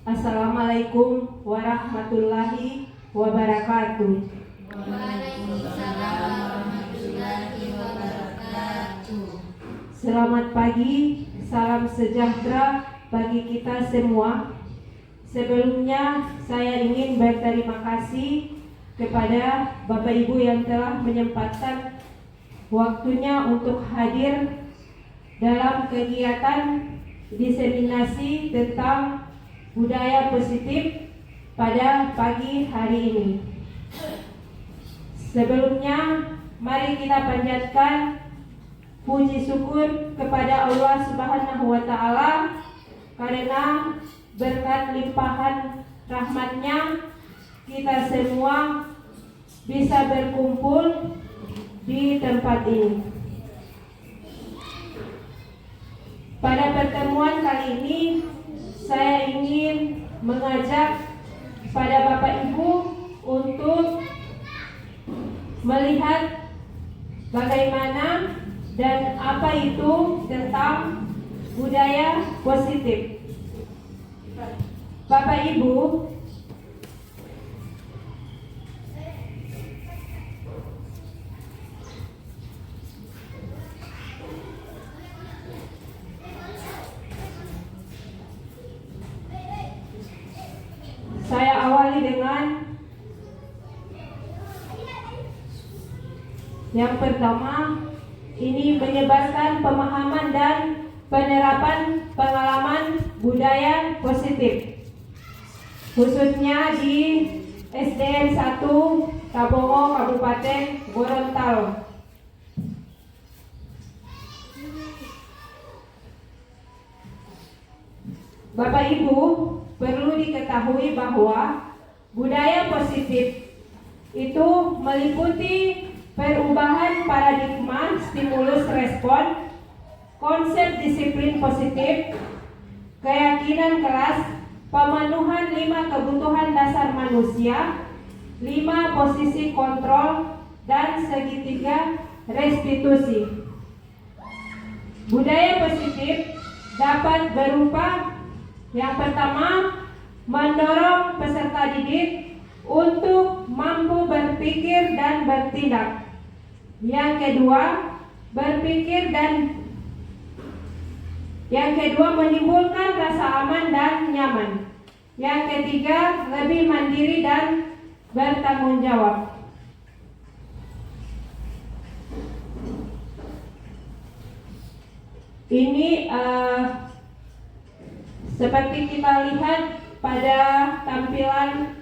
Assalamualaikum warahmatullahi wabarakatuh. Waalaikumsalam warahmatullahi wabarakatuh. Selamat pagi, salam sejahtera bagi kita semua. Sebelumnya saya ingin berterima kasih kepada Bapak Ibu yang telah menyempatkan waktunya untuk hadir dalam kegiatan diseminasi tentang budaya positif pada pagi hari ini. Sebelumnya, mari kita panjatkan puji syukur kepada Allah Subhanahu wa Ta'ala karena berkat limpahan rahmatnya kita semua bisa berkumpul di tempat ini. Pada pertemuan kali ini saya ingin mengajak pada Bapak Ibu untuk melihat bagaimana dan apa itu tentang budaya positif. Bapak Ibu, saya awali dengan yang pertama, ini menyebarkan pemahaman dan penerapan pengalaman budaya positif, khususnya di SDN 1 Tabongo, Kabupaten Gorontalo. Bapak Ibu, perlu diketahui bahwa budaya positif itu meliputi perubahan paradigma stimulus respon, konsep disiplin positif, keyakinan keras, pemenuhan 5 kebutuhan dasar manusia, 5 posisi kontrol, dan segitiga restitusi. Budaya positif dapat berupa yang pertama, mendorong peserta didik untuk mampu berpikir dan bertindak. Yang kedua, menimbulkan rasa aman dan nyaman. Yang ketiga, lebih mandiri dan bertanggung jawab. Ini seperti kita lihat pada tampilan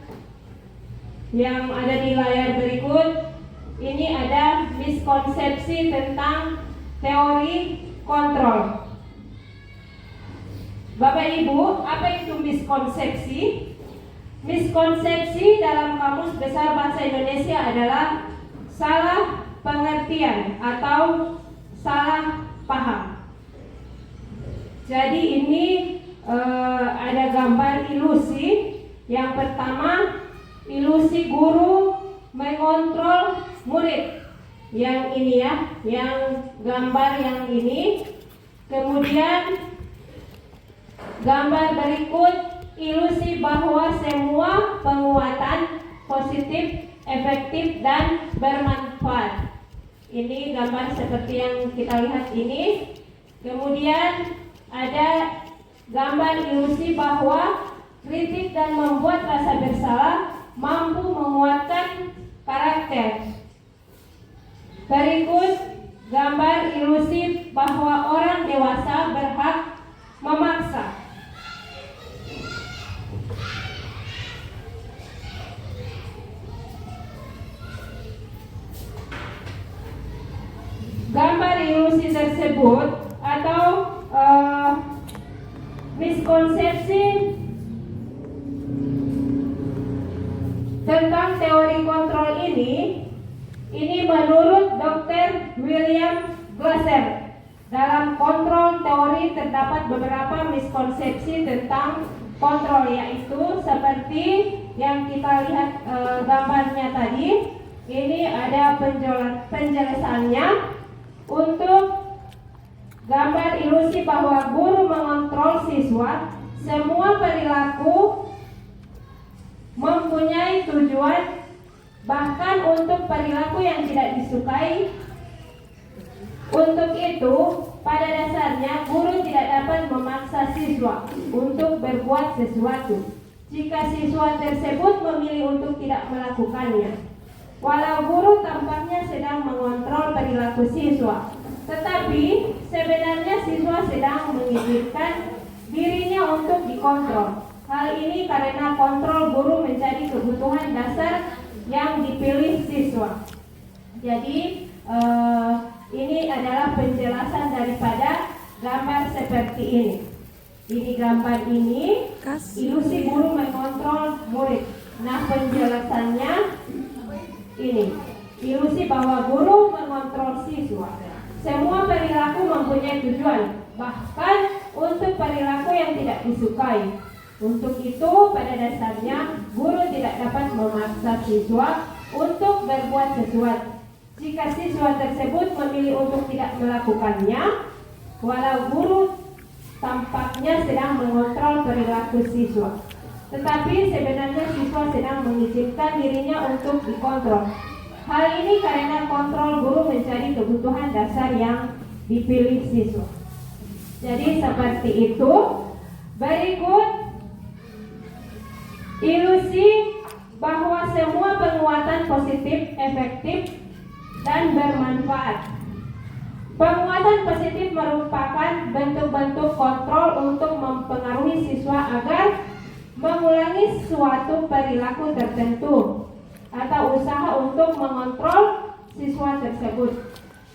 yang ada di layar berikut, ini ada miskonsepsi tentang teori kontrol. Bapak Ibu, apa itu miskonsepsi? Miskonsepsi dalam Kamus Besar Bahasa Indonesia adalah salah pengertian atau salah paham. Jadi ini ada gambar ilusi. Yang pertama, ilusi guru mengontrol murid. Yang ini ya, yang gambar yang ini. Kemudian gambar berikut, ilusi bahwa semua penguatan positif, efektif, dan bermanfaat. Ini gambar seperti yang kita lihat ini. Kemudian ada gambar ilusi bahwa kritik dan membuat rasa bersalah mampu menguatkan karakter. Berikut gambar ilusi bahwa orang dewasa berhak memaksa. Gambar ilusi tersebut atau miskonsepsi tentang teori kontrol ini menurut Dr. William Glasser. Dalam kontrol teori terdapat beberapa miskonsepsi tentang kontrol, yaitu seperti yang kita lihat gambarnya tadi. Ini ada penjelasannya. Untuk gambar ilusi bahwa guru mengontrol siswa, semua perilaku mempunyai tujuan, bahkan untuk perilaku yang tidak disukai. Untuk itu, pada dasarnya guru tidak dapat memaksa siswa untuk berbuat sesuatu jika siswa tersebut memilih untuk tidak melakukannya. Walau guru tampaknya sedang mengontrol perilaku siswa, tetapi sebenarnya siswa sedang mengizinkan dirinya untuk dikontrol. Hal ini karena kontrol guru menjadi kebutuhan dasar yang dipilih siswa. Jadi ini adalah penjelasan daripada gambar seperti ini. Ini gambar ini ilusi guru mengontrol murid. Nah, penjelasannya ini ilusi bahwa guru mengontrol siswa. Semua perilaku mempunyai tujuan, bahkan untuk perilaku yang tidak disukai. Untuk itu, pada dasarnya guru tidak dapat memaksa siswa untuk berbuat sesuatu jika siswa tersebut memilih untuk tidak melakukannya, walau guru tampaknya sedang mengontrol perilaku siswa. Tetapi sebenarnya siswa sedang mengizinkan dirinya untuk dikontrol. Hal ini karena kontrol guru menjadi kebutuhan dasar yang dipilih siswa. Jadi seperti itu. Berikut ilusi bahwa semua penguatan positif efektif dan bermanfaat. Penguatan positif merupakan bentuk-bentuk kontrol untuk mempengaruhi siswa agar mengulangi suatu perilaku tertentu atau usaha untuk mengontrol siswa tersebut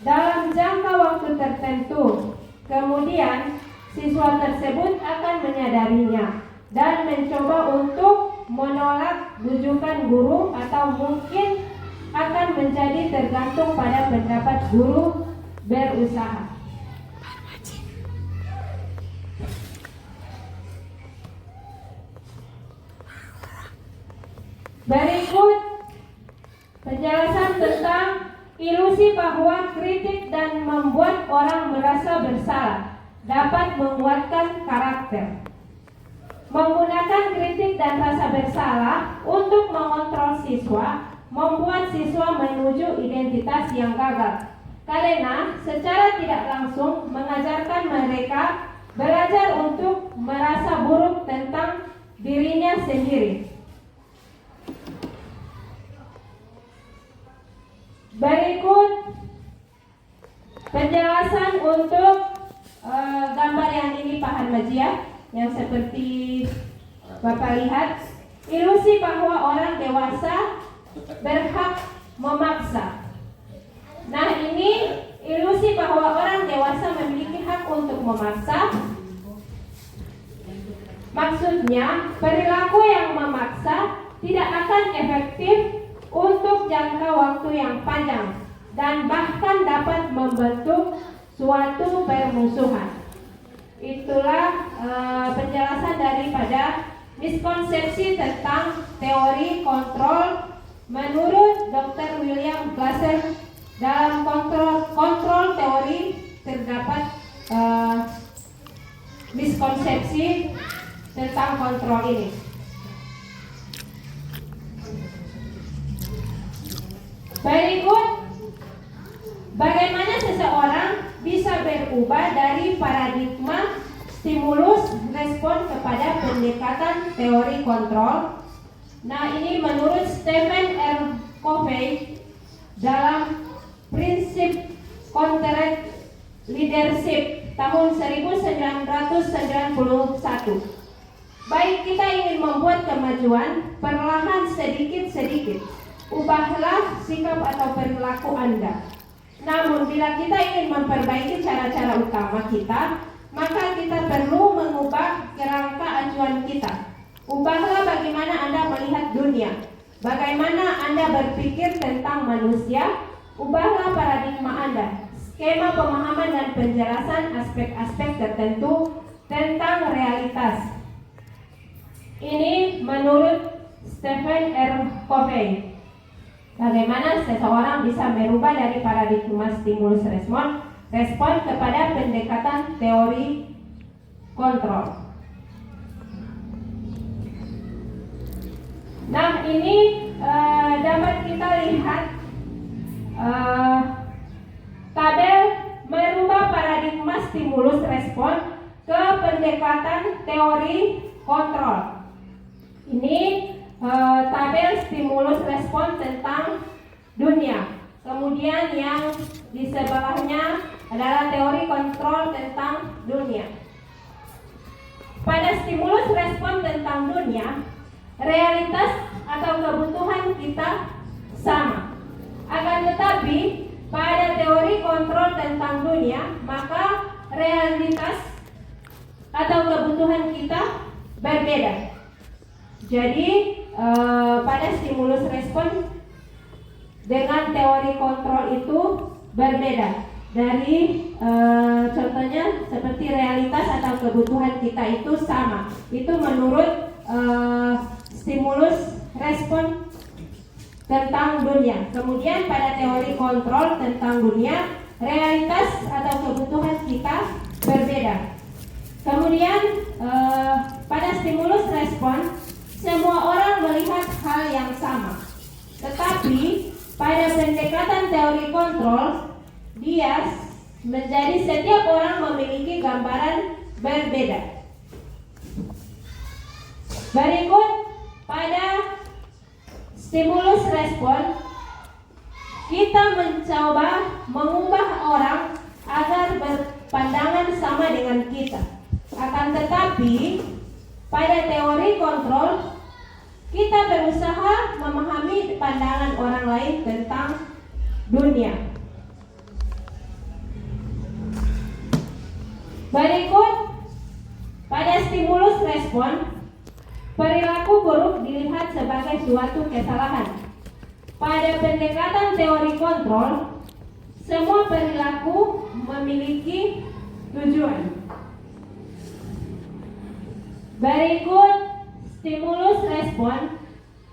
dalam jangka waktu tertentu. Kemudian siswa tersebut akan menyadarinya dan mencoba untuk menolak bujukan guru atau mungkin akan menjadi tergantung pada pendapat guru berusaha. Berikut penjelasan tentang ilusi bahwa kritik dan membuat orang merasa bersalah dapat menguatkan karakter. Menggunakan kritik dan rasa bersalah untuk mengontrol siswa membuat siswa menuju identitas yang gagal, karena secara tidak langsung mengajarkan mereka belajar untuk merasa buruk tentang dirinya sendiri. Berikut penjelasan untuk gambar yang ini Pak Harmajia, yang seperti Bapak lihat, ilusi bahwa orang dewasa berhak memaksa. Nah, ini ilusi bahwa orang dewasa memiliki hak untuk memaksa. Maksudnya, perilaku yang memaksa tidak akan efektif untuk jangka waktu yang panjang dan bahkan dapat membentuk suatu permusuhan. Itulah penjelasan daripada miskonsepsi tentang teori kontrol menurut Dr. William Glasser. Dalam kontrol teori terdapat miskonsepsi tentang kontrol ini. Berikut bagaimana seseorang bisa berubah dari paradigma stimulus respon kepada pendekatan teori kontrol. Nah, ini menurut Stephen R. Covey dalam prinsip Contract Leadership tahun 1991. Baik kita ingin membuat kemajuan, perlahan sedikit-sedikit ubahlah sikap atau perilaku Anda. Namun bila kita ingin memperbaiki cara-cara utama kita, maka kita perlu mengubah kerangka acuan kita. Ubahlah bagaimana Anda melihat dunia, bagaimana Anda berpikir tentang manusia. Ubahlah paradigma Anda, skema pemahaman dan penjelasan aspek-aspek tertentu tentang realitas. Ini menurut Stephen R. Covey. Bagaimana seseorang bisa merubah dari paradigma stimulus respon kepada pendekatan teori kontrol. Nah, ini dapat kita lihat tabel merubah paradigma stimulus respon ke pendekatan teori kontrol. Ini tabel stimulus respon tentang dunia. Kemudian yang di sebelahnya adalah teori kontrol tentang dunia. Pada stimulus respon tentang dunia, realitas atau kebutuhan kita sama. Akan tetapi pada teori kontrol tentang dunia, maka realitas atau kebutuhan kita berbeda. Jadi pada stimulus respon dengan teori kontrol itu berbeda. Dari contohnya seperti realitas atau kebutuhan kita itu sama. Itu menurut stimulus respon tentang dunia. Kemudian pada teori kontrol tentang dunia, realitas atau kebutuhan kita berbeda. Kemudian pada stimulus respon, semua orang melihat hal yang sama. Tetapi pada pendekatan teori kontrol, dia menjadi setiap orang memiliki gambaran berbeda. Berikut pada stimulus respon, kita mencoba mengubah orang agar berpandangan sama dengan kita. Akan tetapi pada teori kontrol, kita berusaha memahami pandangan orang lain tentang dunia. Berikut pada stimulus respon, perilaku buruk dilihat sebagai suatu kesalahan. Pada pendekatan teori kontrol, semua perilaku memiliki tujuan. Berikut stimulus respon,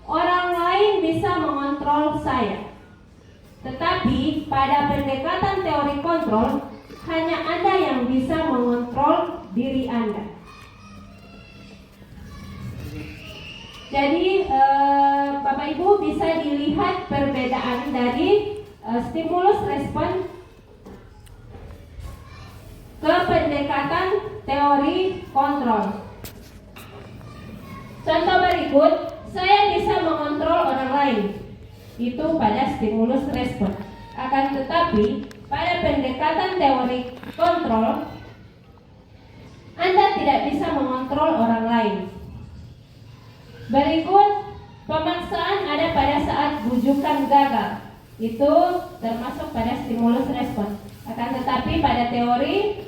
orang lain bisa mengontrol saya. Tetapi pada pendekatan teori kontrol, hanya Anda yang bisa mengontrol diri Anda. Jadi Bapak Ibu bisa dilihat perbedaan dari stimulus respon ke pendekatan teori kontrol. Contoh berikut, saya bisa mengontrol orang lain. Itu pada stimulus respon. Akan tetapi pada pendekatan teori kontrol, Anda tidak bisa mengontrol orang lain. Berikut, pemaksaan ada pada saat bujukan gagal. Itu termasuk pada stimulus respon. Akan tetapi pada teori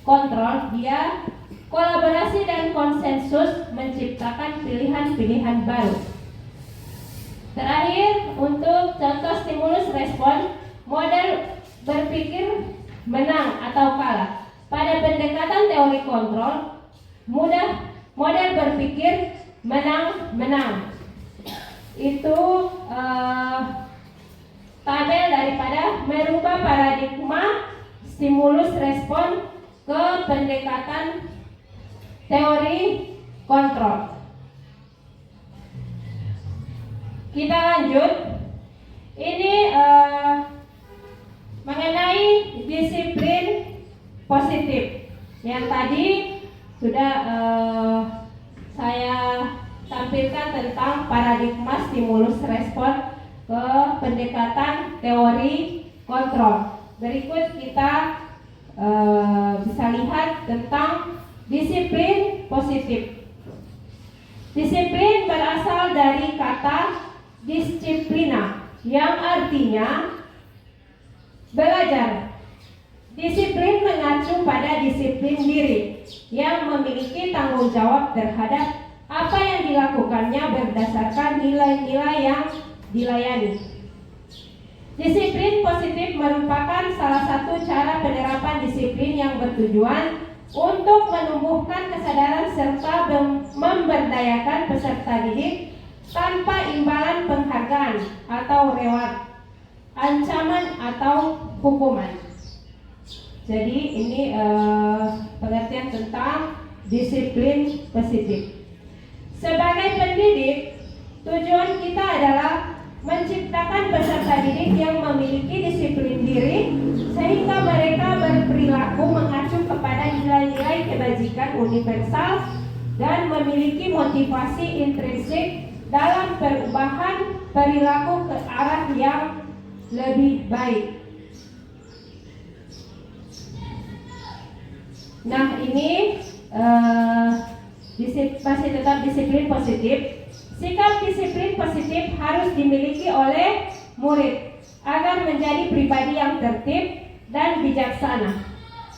kontrol, dia kolaborasi dan konsensus menciptakan pilihan-pilihan baru. Terakhir, untuk contoh stimulus respon, model berpikir menang atau kalah. Pada pendekatan teori kontrol, model berpikir menang. Itu tabel daripada merubah paradigma stimulus respon ke pendekatan teori kontrol. Kita lanjut. Ini mengenai disiplin positif. Yang tadi sudah saya tampilkan tentang paradigma stimulus respon ke pendekatan teori kontrol. Berikut kita bisa lihat tentang disiplin positif. Disiplin berasal dari kata disiplina, yang artinya belajar. Disiplin mengacu pada disiplin diri yang memiliki tanggung jawab terhadap apa yang dilakukannya berdasarkan nilai-nilai yang dilayani. Disiplin positif merupakan salah satu cara penerapan disiplin yang bertujuan untuk menumbuhkan kesadaran serta memberdayakan peserta didik tanpa imbalan penghargaan atau reward, ancaman atau hukuman. Jadi ini pengertian tentang disiplin positif. Sebagai pendidik, Tujuan kita adalah menciptakan peserta didik yang memiliki disiplin diri sehingga mereka berperilaku mengacu kepada nilai-nilai kebajikan universal dan memiliki motivasi intrinsik dalam perubahan perilaku ke arah yang lebih baik. Nah, ini masih tetap disiplin positif. Sikap disiplin positif harus dimiliki oleh murid agar menjadi pribadi yang tertib dan bijaksana.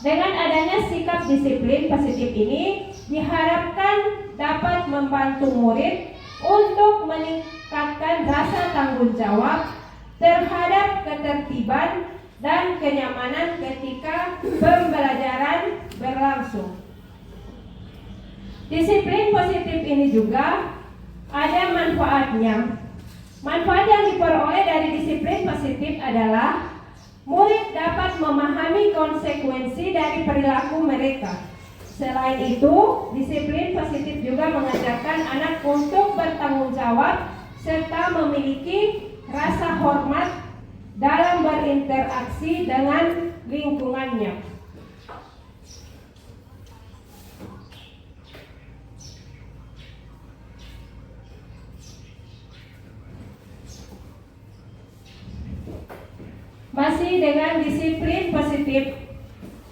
Dengan adanya sikap disiplin positif ini diharapkan dapat membantu murid untuk meningkatkan rasa tanggung jawab terhadap ketertiban dan kenyamanan ketika pembelajaran berlangsung. Disiplin positif ini juga ada manfaatnya. Manfaat yang diperoleh dari disiplin positif adalah murid dapat memahami konsekuensi dari perilaku mereka. Selain itu, disiplin positif juga mengajarkan anak untuk bertanggung jawab serta memiliki rasa hormat dalam berinteraksi dengan lingkungannya. Masih dengan disiplin positif,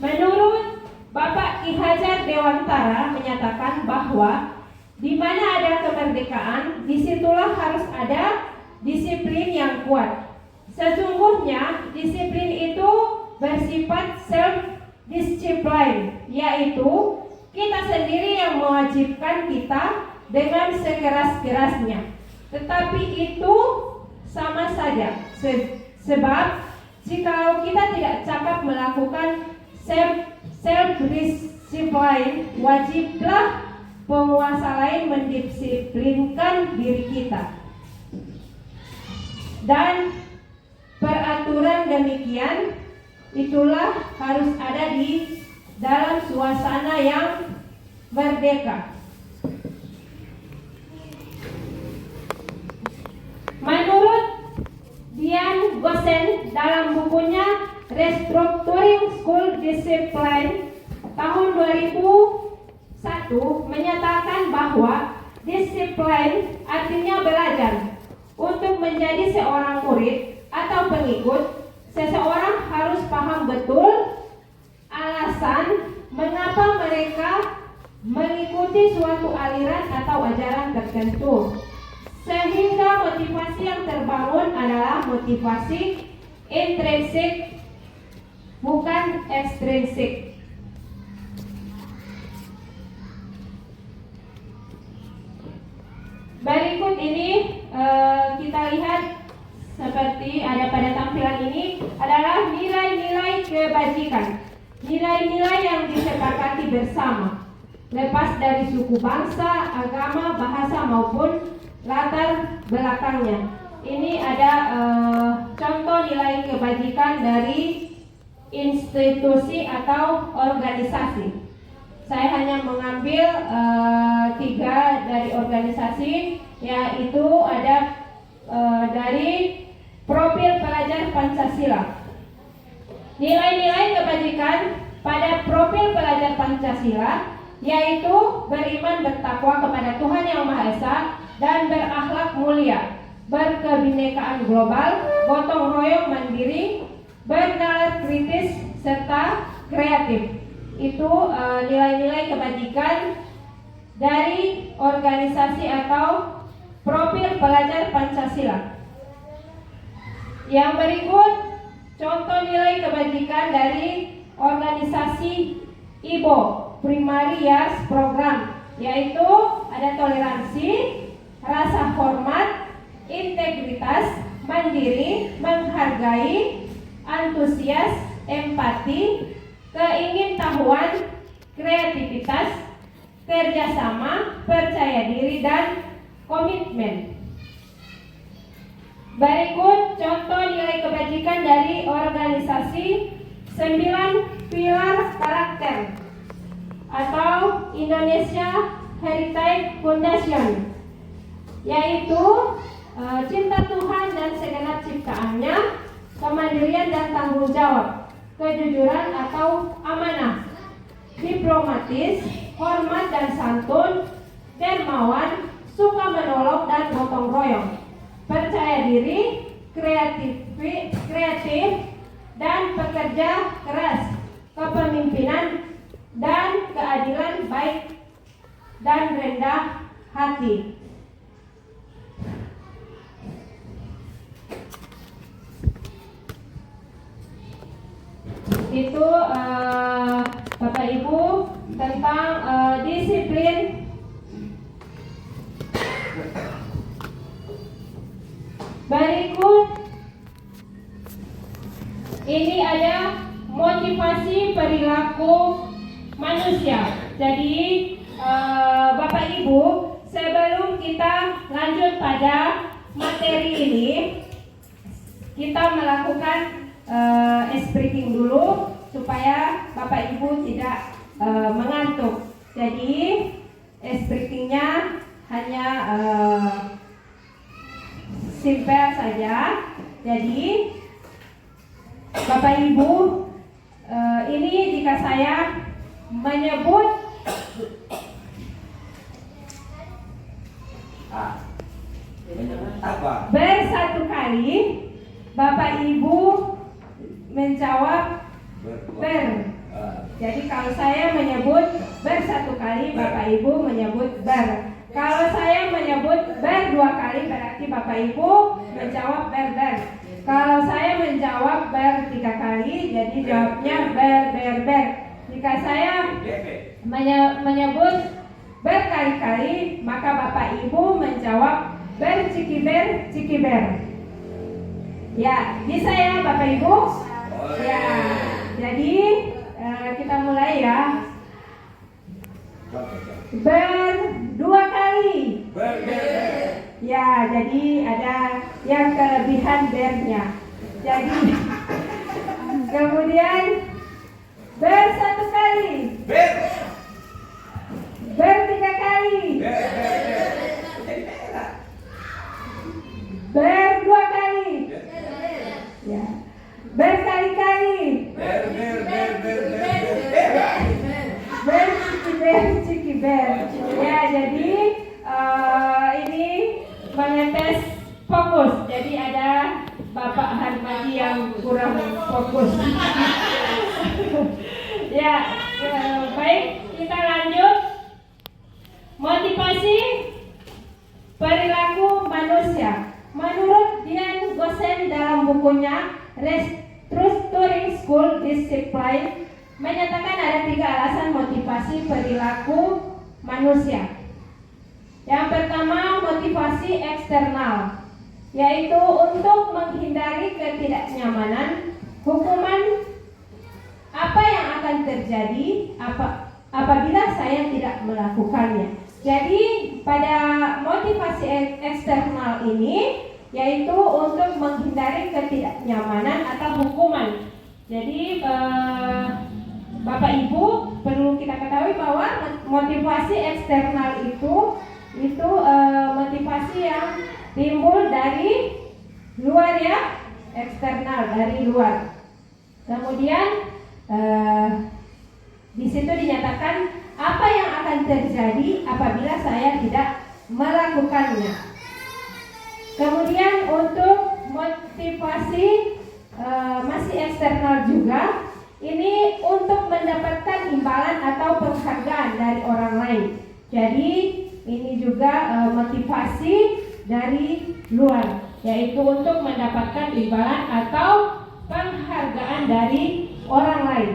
menurut Bapak Ki Hajar Dewantara menyatakan bahwa di mana ada kemerdekaan, disitulah harus ada disiplin yang kuat. Sesungguhnya disiplin itu bersifat self-discipline, yaitu kita sendiri yang mewajibkan kita dengan sekeras-kerasnya. Tetapi itu sama saja, sebab jikalau kita tidak cakap melakukan self-discipline, wajiblah penguasa lain mendisiplinkan diri kita. Dan peraturan demikian itulah harus ada di dalam suasana yang merdeka. Menurut Dian Gosen dalam bukunya Restructuring School Discipline tahun 2001 menyatakan bahwa disiplin artinya belajar. Untuk menjadi seorang murid atau pengikut, seseorang harus paham betul alasan mengapa mereka mengikuti suatu aliran atau ajaran tertentu. Sehingga motivasi yang terbangun adalah motivasi intrinsik, bukan ekstrinsik. Berikut ini kita lihat seperti ada pada tampilan ini adalah nilai-nilai kebajikan. Nilai-nilai yang disepakati bersama, lepas dari suku bangsa, agama, bahasa maupun latar belakangnya. Ini ada contoh nilai kebajikan dari institusi atau organisasi. Saya hanya mengambil 3 dari organisasi, yaitu ada dari profil pelajar Pancasila. Nilai-nilai kebajikan pada profil pelajar Pancasila yaitu beriman bertakwa kepada Tuhan Yang Maha Esa dan berakhlak mulia, berkebinekaan global, gotong royong mandiri, bernalar kritis serta kreatif. Itu nilai-nilai kebajikan dari organisasi atau profil pelajar Pancasila. Yang berikut contoh nilai kebajikan dari organisasi IBO, Primary Years Program, yaitu ada toleransi, rasa hormat, integritas, mandiri, menghargai, antusias, empati, keingintahuan, kreativitas, kerjasama, percaya diri, dan komitmen. Berikut contoh nilai kebajikan dari organisasi 9 pilar karakter atau Indonesia Heritage Foundation. yaitu cinta Tuhan dan segenap ciptaannya, kemandirian dan tanggung jawab, kejujuran atau amanah, diplomatis, hormat dan santun, dermawan, suka menolong dan gotong royong, percaya diri, kreatif dan pekerja keras, kepemimpinan dan keadilan baik dan rendah hati. Itu Bapak Ibu tentang disiplin. Berikut ini ada motivasi perilaku manusia. Jadi Bapak Ibu, sebelum kita lanjut pada materi ini, kita melakukan breathing dulu supaya Bapak Ibu tidak mengantuk. Jadi breathingnya hanya simpel saja. Jadi Bapak Ibu, ini jika saya menyebut bersatu kali, Bapak Ibu menjawab ber. Jadi kalau saya menyebut bersatu kali, Bapak Ibu menyebut ber. Kalau saya menyebut ber 2 kali, berarti Bapak Ibu menjawab ber. Kalau saya menjawab ber 3 kali, jadi jawabnya ber. Jika saya menyebut berkali-kali, maka Bapak Ibu menjawab cikiber. Ya, bisa ya Bapak Ibu? Ya, jadi kita mulai ya. Ber 2 kali. Ya, jadi ada yang kelebihan bernya. Jadi kemudian ber 1 kali. Ber 3 kali. Ber 2 kali. Ya. Berkali-kali. Cikiber. Ya, jadi ini mengetes fokus. Jadi ada Bapak Harmadi yang kurang fokus. Ya, baik, kita lanjut. Motivasi perilaku manusia. Menurut Dian Gosen dalam bukunya Restructuring School Discipline, menyatakan ada 3 alasan motivasi perilaku manusia. Yang pertama, motivasi eksternal, yaitu untuk menghindari ketidaknyamanan, hukuman, apa yang akan terjadi apabila saya tidak melakukannya. Jadi pada motivasi eksternal ini yaitu untuk menghindari ketidaknyamanan atau hukuman. Jadi Bapak Ibu perlu kita ketahui bahwa motivasi eksternal itu motivasi yang timbul dari luar ya, eksternal dari luar. Kemudian di situ dinyatakan apa yang akan terjadi apabila saya tidak melakukannya. Kemudian untuk motivasi masih eksternal juga, ini untuk mendapatkan imbalan atau penghargaan dari orang lain. Jadi ini juga motivasi dari luar, yaitu untuk mendapatkan imbalan atau penghargaan dari orang lain.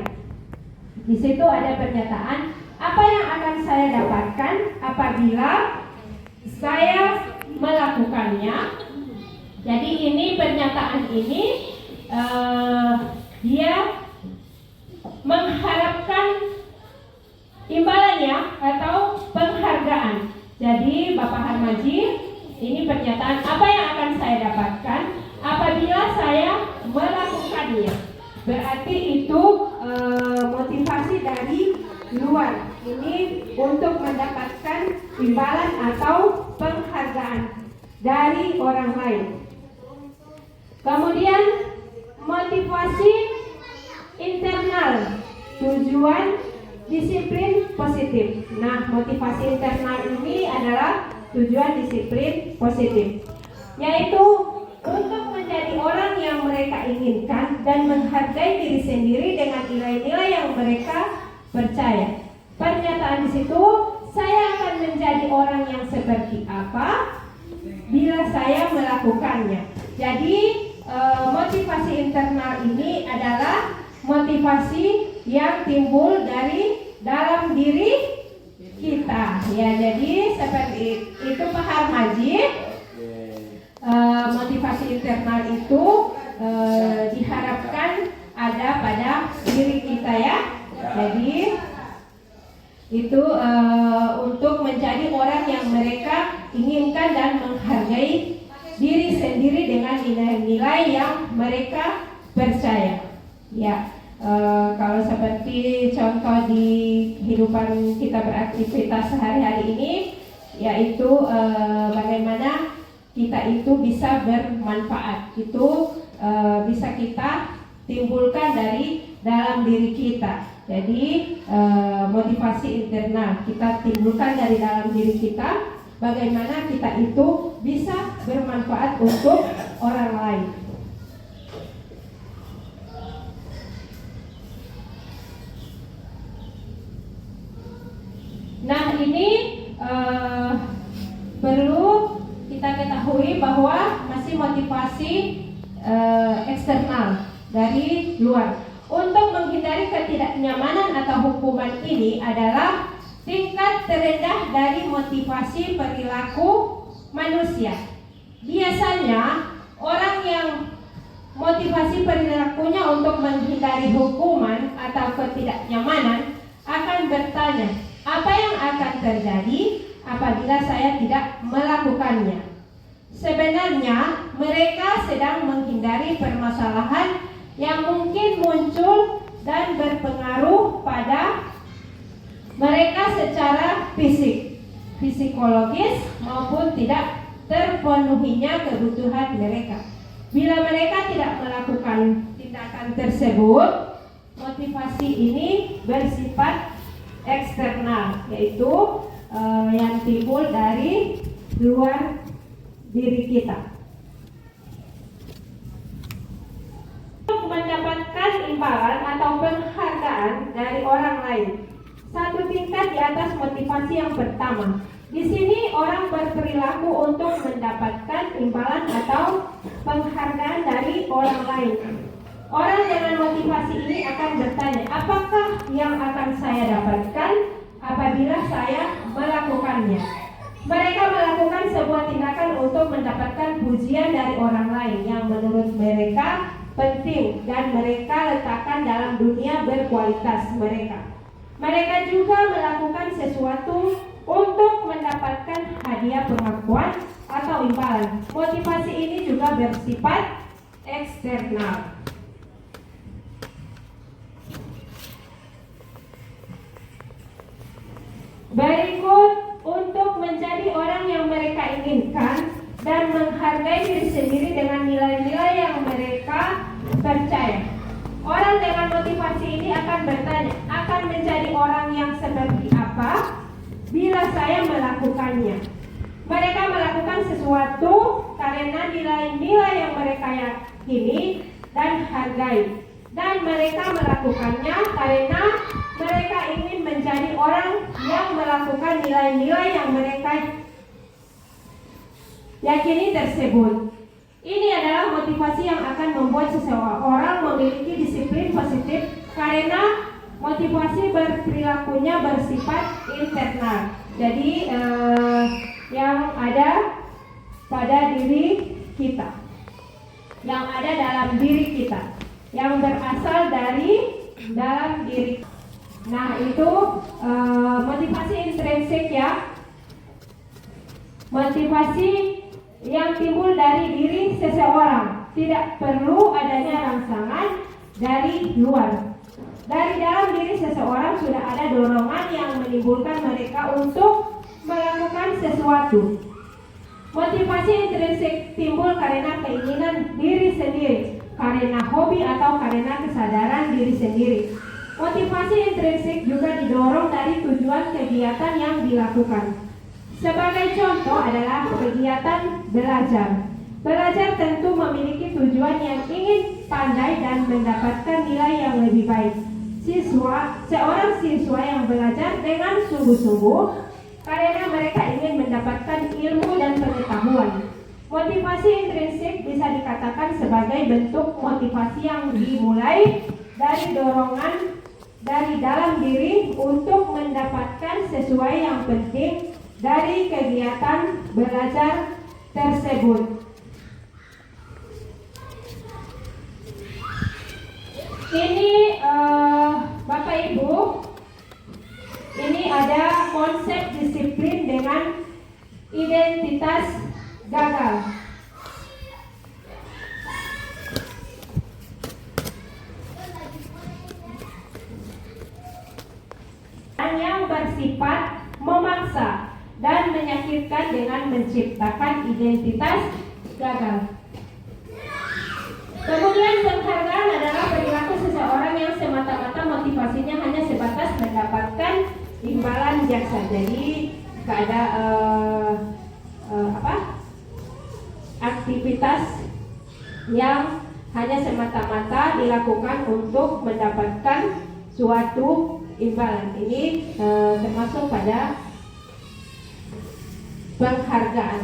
Di situ ada pernyataan apa yang akan saya dapatkan apabila saya melakukannya. Jadi ini pernyataan ini dia mengharapkan imbalannya atau penghargaan. Jadi Bapak Harmaji, ini pernyataan apa yang akan saya dapatkan apabila saya melakukannya. Berarti itu motivasi dari luar. Ini untuk mendapatkan imbalan atau penghargaan dari orang lain. Kemudian motivasi internal, tujuan disiplin positif. Nah, motivasi internal ini adalah tujuan disiplin positif, yaitu untuk menjadi orang yang mereka inginkan dan menghargai diri sendiri dengan nilai-nilai yang mereka percaya. Pernyataan di situ, saya akan menjadi orang yang seperti apa bila saya melakukannya. Jadi motivasi internal ini adalah motivasi yang timbul dari dalam diri kita. Ya, jadi seperti itu Pak Harmaji. Motivasi internal itu diharapkan ada pada diri kita ya. Jadi itu untuk menjadi orang yang mereka inginkan dan menghargai diri sendiri dengan nilai-nilai yang mereka percaya. Ya, kalau seperti contoh di kehidupan kita beraktivitas sehari-hari ini, yaitu bagaimana kita itu bisa bermanfaat, itu bisa kita timbulkan dari dalam diri kita. Jadi motivasi internal kita timbulkan dari dalam diri kita, bagaimana kita itu bisa bermanfaat untuk orang lain. Nah, ini perlu kita ketahui bahwa masih motivasi eksternal dari luar. Untuk menghindari ketidaknyamanan atau hukuman ini adalah tingkat terendah dari motivasi perilaku manusia. Biasanya orang yang motivasi perilakunya untuk menghindari hukuman atau ketidaknyamanan akan bertanya, apa yang akan terjadi apabila saya tidak melakukannya? Sebenarnya mereka sedang menghindari permasalahan yang mungkin muncul dan berpengaruh pada mereka secara fisik, psikologis maupun tidak terpenuhinya kebutuhan mereka. Bila mereka tidak melakukan tindakan tersebut, motivasi ini bersifat eksternal, yaitu yang timbul dari luar diri kita. Untuk mendapatkan imbalan atau penghargaan dari orang lain, satu tingkat di atas motivasi yang pertama. Di sini orang berperilaku untuk mendapatkan imbalan atau penghargaan dari orang lain. Orang dengan motivasi ini akan bertanya, apakah yang akan saya dapatkan apabila saya melakukannya? Mereka melakukan sebuah tindakan untuk mendapatkan pujian dari orang lain yang menurut mereka penting dan mereka letakkan dalam dunia berkualitas mereka. Mereka juga melakukan sesuatu untuk mendapatkan hadiah pengakuan atau imbalan. Motivasi ini juga bersifat eksternal. Berikut, untuk menjadi orang yang mereka inginkan dan menghargai diri sendiri dengan nilai-nilai yang mereka percaya. Orang dengan motivasi ini akan bertanya, akan menjadi orang yang seperti apa bila saya melakukannya? Mereka melakukan sesuatu karena nilai-nilai yang mereka yakini dan hargai. Dan mereka melakukannya karena mereka ingin menjadi orang yang melakukan nilai-nilai yang mereka yakini tersebut. Ini adalah motivasi yang akan membuat seseorang memiliki disiplin positif karena motivasi berperilakunya bersifat internal. Jadi yang ada pada diri kita, yang ada dalam diri kita, yang berasal dari dalam diri. Nah, itu motivasi intrinsik ya. Motivasi yang timbul dari diri seseorang, tidak perlu adanya rangsangan dari luar. Dari dalam diri seseorang sudah ada dorongan yang menimbulkan mereka untuk melakukan sesuatu. Motivasi intrinsik timbul karena keinginan diri sendiri, karena hobi atau karena kesadaran diri sendiri. Motivasi intrinsik juga didorong dari tujuan kegiatan yang dilakukan. Sebagai contoh adalah kegiatan belajar. Belajar tentu memiliki tujuan yang ingin pandai dan mendapatkan nilai yang lebih baik. Seorang siswa yang belajar dengan sungguh-sungguh karena mereka ingin mendapatkan ilmu dan pengetahuan. Motivasi intrinsik bisa dikatakan sebagai bentuk motivasi yang dimulai dari dorongan dari dalam diri untuk mendapatkan sesuai yang penting dari kegiatan belajar tersebut. Ini Bapak Ibu, ini ada konsep disiplin dengan identitas gagal. Yang bersifat memaksa dan menyakitkan dengan menciptakan identitas gagal. Kemudian penghargaan adalah perilaku seseorang yang semata-mata motivasinya hanya sebatas mendapatkan imbalan jasa. Jadi ada aktivitas yang hanya semata-mata dilakukan untuk mendapatkan suatu imbalan. Ini termasuk pada penghargaan.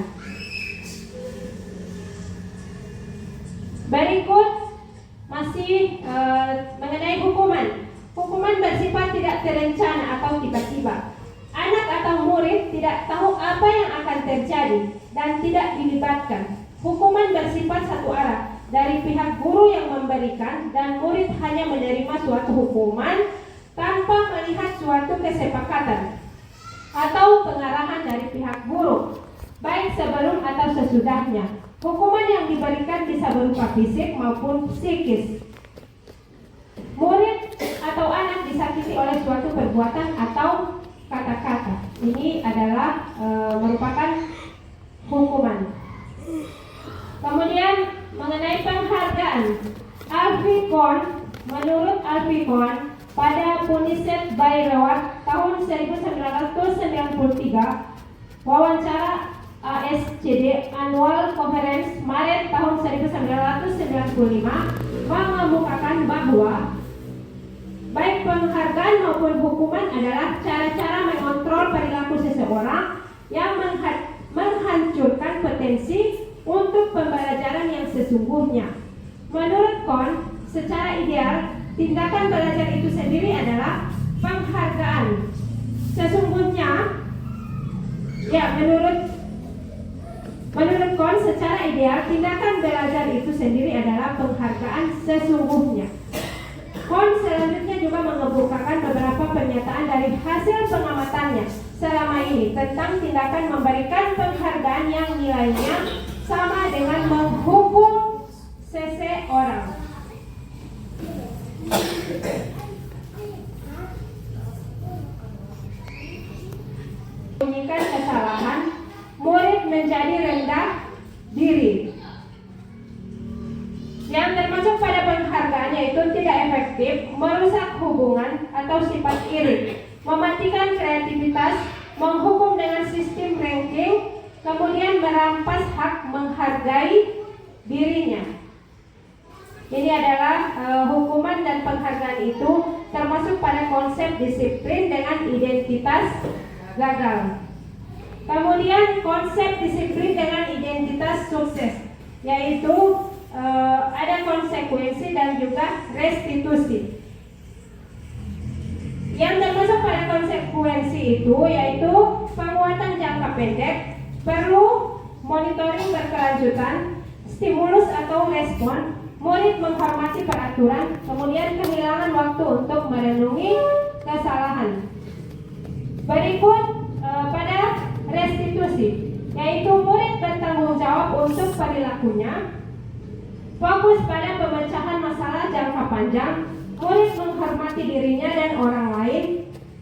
Berikut masih mengenai hukuman. Hukuman bersifat tidak terencana atau tiba-tiba. Anak atau murid tidak tahu apa yang akan terjadi dan tidak dilibatkan. Hukuman bersifat satu arah dari pihak guru yang memberikan, dan murid hanya menerima suatu hukuman tanpa melihat suatu kesepakatan atau pengarahan dari pihak guru, baik sebelum atau sesudahnya. Hukuman yang diberikan bisa berupa fisik maupun psikis. Murid atau anak disakiti oleh suatu perbuatan atau kata-kata. Ini adalah merupakan hukuman. Kemudian mengenai penghargaan, menurut Alfie Kohn pada Punished by Reward tahun 1993, wawancara ASCD Annual Conference Maret tahun 1995 mengemukakan bahwa baik penghargaan maupun hukuman adalah cara-cara mengontrol perilaku seseorang yang menghancurkan potensi untuk pembelajaran yang sesungguhnya. Menurut Kohn, secara ideal, tindakan belajar itu sendiri adalah penghargaan. Sesungguhnya, menurut Kohn, secara ideal, tindakan belajar itu sendiri adalah penghargaan sesungguhnya. Kohn selanjutnya juga mengemukakan beberapa pernyataan dari hasil pengamatannya selama ini tentang tindakan memberikan penghargaan yang nilainya sama dengan menghukum seseorang. Menyembunyikan kesalahan, murid menjadi rendah diri. Yang termasuk pada penghargaan yaitu tidak efektif, merusak hubungan atau sifat iri, mematikan kreativitas, menghukum dengan sistem ranking, kemudian merampas hak menghargai dirinya. Ini adalah hukuman dan penghargaan itu termasuk pada konsep disiplin dengan identitas gagal. Kemudian konsep disiplin dengan identitas sukses, yaitu ada konsekuensi dan juga restitusi. Yang termasuk pada konsekuensi itu yaitu penguatan jangka pendek, perlu monitoring berkelanjutan, stimulus atau respon, murid menghormati peraturan, kemudian kehilangan waktu untuk merenungi kesalahan. Berikut pada restitusi, yaitu murid bertanggung jawab untuk perilakunya, fokus pada pemecahan masalah jangka panjang, murid menghormati dirinya dan orang lain,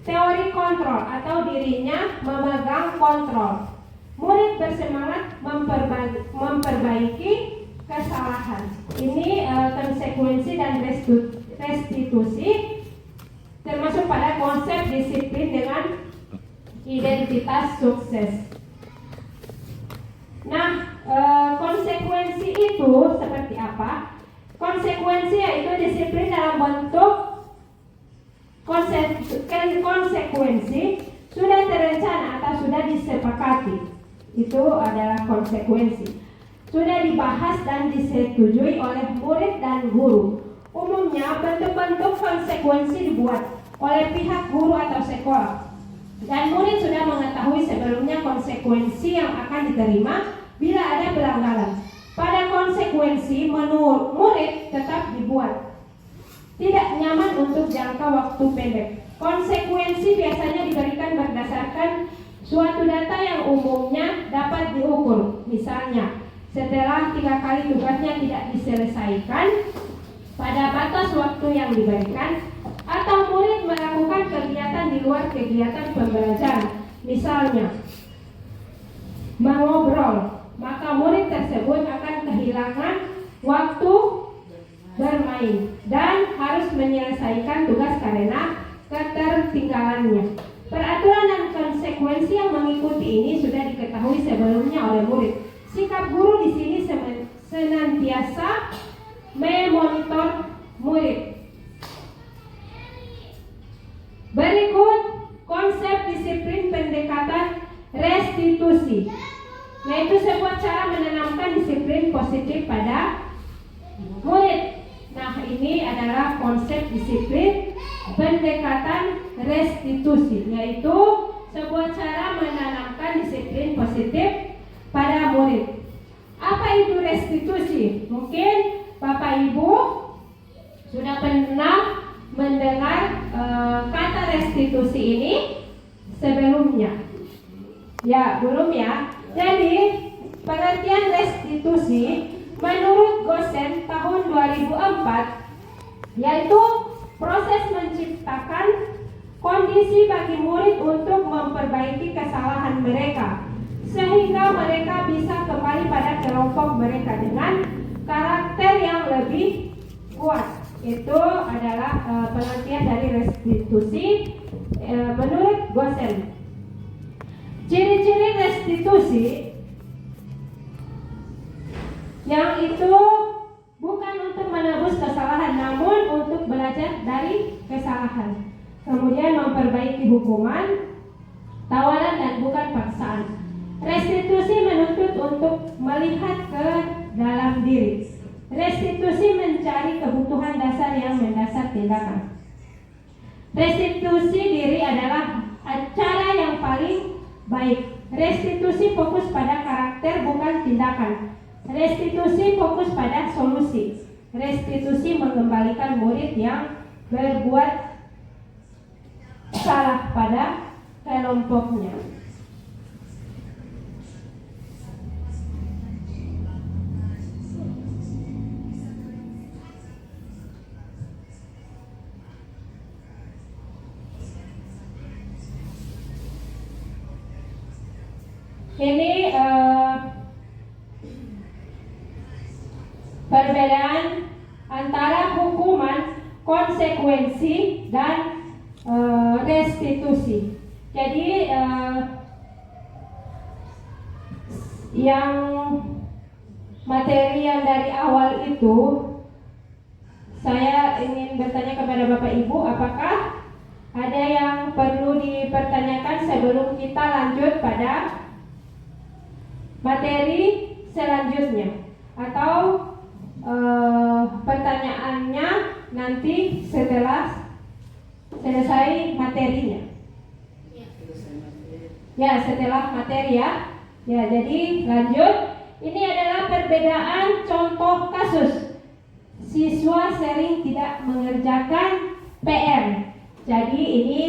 teori kontrol atau dirinya memegang kontrol. Murid bersemangat memperbaiki kesalahan. Ini konsekuensi dan restitusi termasuk pada konsep disiplin dengan identitas sukses. Nah, konsekuensi itu seperti apa? Konsekuensi yaitu disiplin dalam bentuk konsekuensi sudah terencana atau sudah disepakati. Itu adalah konsekuensi. Sudah dibahas dan disetujui oleh murid dan guru. Umumnya bentuk-bentuk konsekuensi dibuat oleh pihak guru atau sekolah. Dan murid sudah mengetahui sebelumnya konsekuensi yang akan diterima bila ada pelanggaran. Pada konsekuensi menurut murid tetap dibuat. Tidak nyaman untuk jangka waktu pendek. Konsekuensi biasanya diberikan berdasarkan suatu data yang umumnya dapat diukur. Misalnya, setelah 3 kali tugasnya tidak diselesaikan pada batas waktu yang diberikan, atau murid melakukan kegiatan di luar kegiatan pembelajaran, misalnya mengobrol, maka murid tersebut akan kehilangan waktu bermain dan harus menyelesaikan tugas karena ketertinggalannya. Peraturan dan konsekuensi yang mengikuti ini sudah diketahui sebelumnya oleh murid. Sikap guru di sini senantiasa memonitor murid. Berikut konsep disiplin pendekatan restitusi, yaitu sebuah cara menanamkan disiplin positif pada murid. Nah, ini adalah konsep disiplin pendekatan restitusi, yaitu sebuah cara menanamkan disiplin positif pada murid. Apa itu restitusi? Mungkin Bapak Ibu sudah pernah mendengar kata restitusi ini sebelumnya. Ya, belum ya. Jadi, pengertian restitusi menurut Gosen tahun 2004 yaitu proses menciptakan kondisi bagi murid untuk memperbaiki kesalahan mereka sehingga mereka bisa kembali pada kelompok mereka dengan karakter yang lebih kuat. Itu adalah pengertian dari restitusi menurut Gosen. Ciri-ciri restitusi yang itu bukan untuk menebus kesalahan, namun untuk belajar dari kesalahan. Kemudian memperbaiki hukuman, tawanan dan bukan paksaan. Restitusi menuntut untuk melihat ke dalam diri. Restitusi mencari kebutuhan dasar yang mendasar tindakan. Restitusi diri adalah cara yang paling baik. Restitusi fokus pada karakter bukan tindakan. Restitusi fokus pada solusi. Restitusi mengembalikan murid yang berbuat salah pada kelompoknya. Ini perbedaan antara hukuman, konsekuensi, dan restitusi. Jadi yang materi yang dari awal itu saya ingin bertanya kepada Bapak Ibu, apakah ada yang perlu dipertanyakan sebelum kita lanjut pada materi selanjutnya, atau pertanyaannya nanti setelah selesai materinya? Ya, setelah materi ya. Ya, jadi lanjut. Ini adalah perbedaan contoh kasus. Siswa sering tidak mengerjakan PR. Jadi ini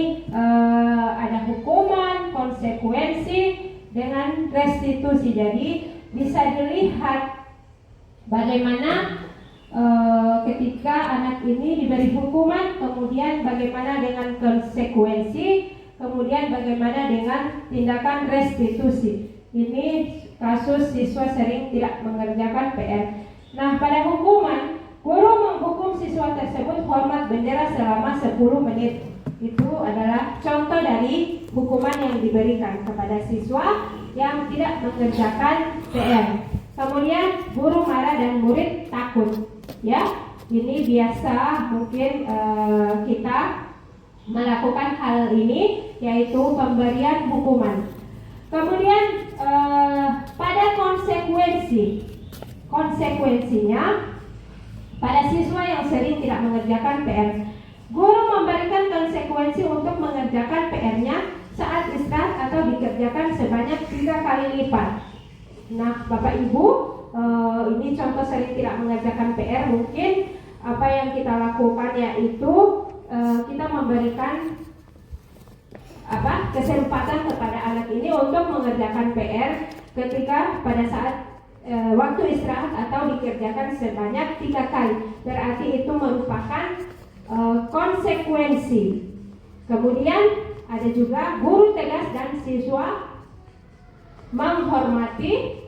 ada hukuman, konsekuensi dengan restitusi. Jadi bisa dilihat bagaimana ketika anak ini diberi hukuman, kemudian bagaimana dengan konsekuensi, kemudian bagaimana dengan tindakan restitusi. Ini kasus siswa sering tidak mengerjakan PR. Nah, pada hukuman, guru menghukum siswa tersebut hormat bendera selama 10 menit. Itu adalah contoh dari hukuman yang diberikan kepada siswa yang tidak mengerjakan PR. Kemudian guru marah dan murid takut. Ya, ini biasa mungkin kita melakukan hal ini, yaitu pemberian hukuman. Kemudian pada konsekuensinya pada siswa yang sering tidak mengerjakan PR, guru memberikan konsekuensi untuk mengerjakan PR-nya saat istirahat atau dikerjakan sebanyak 3 kali lipat. Nah, Bapak Ibu, ini contoh sering tidak mengerjakan PR. Mungkin apa yang kita lakukan yaitu kita memberikan kesempatan kepada anak ini untuk mengerjakan PR ketika pada saat waktu istirahat atau dikerjakan sebanyak 3 kali. Berarti itu merupakan konsekuensi. Kemudian ada juga guru tegas dan siswa menghormati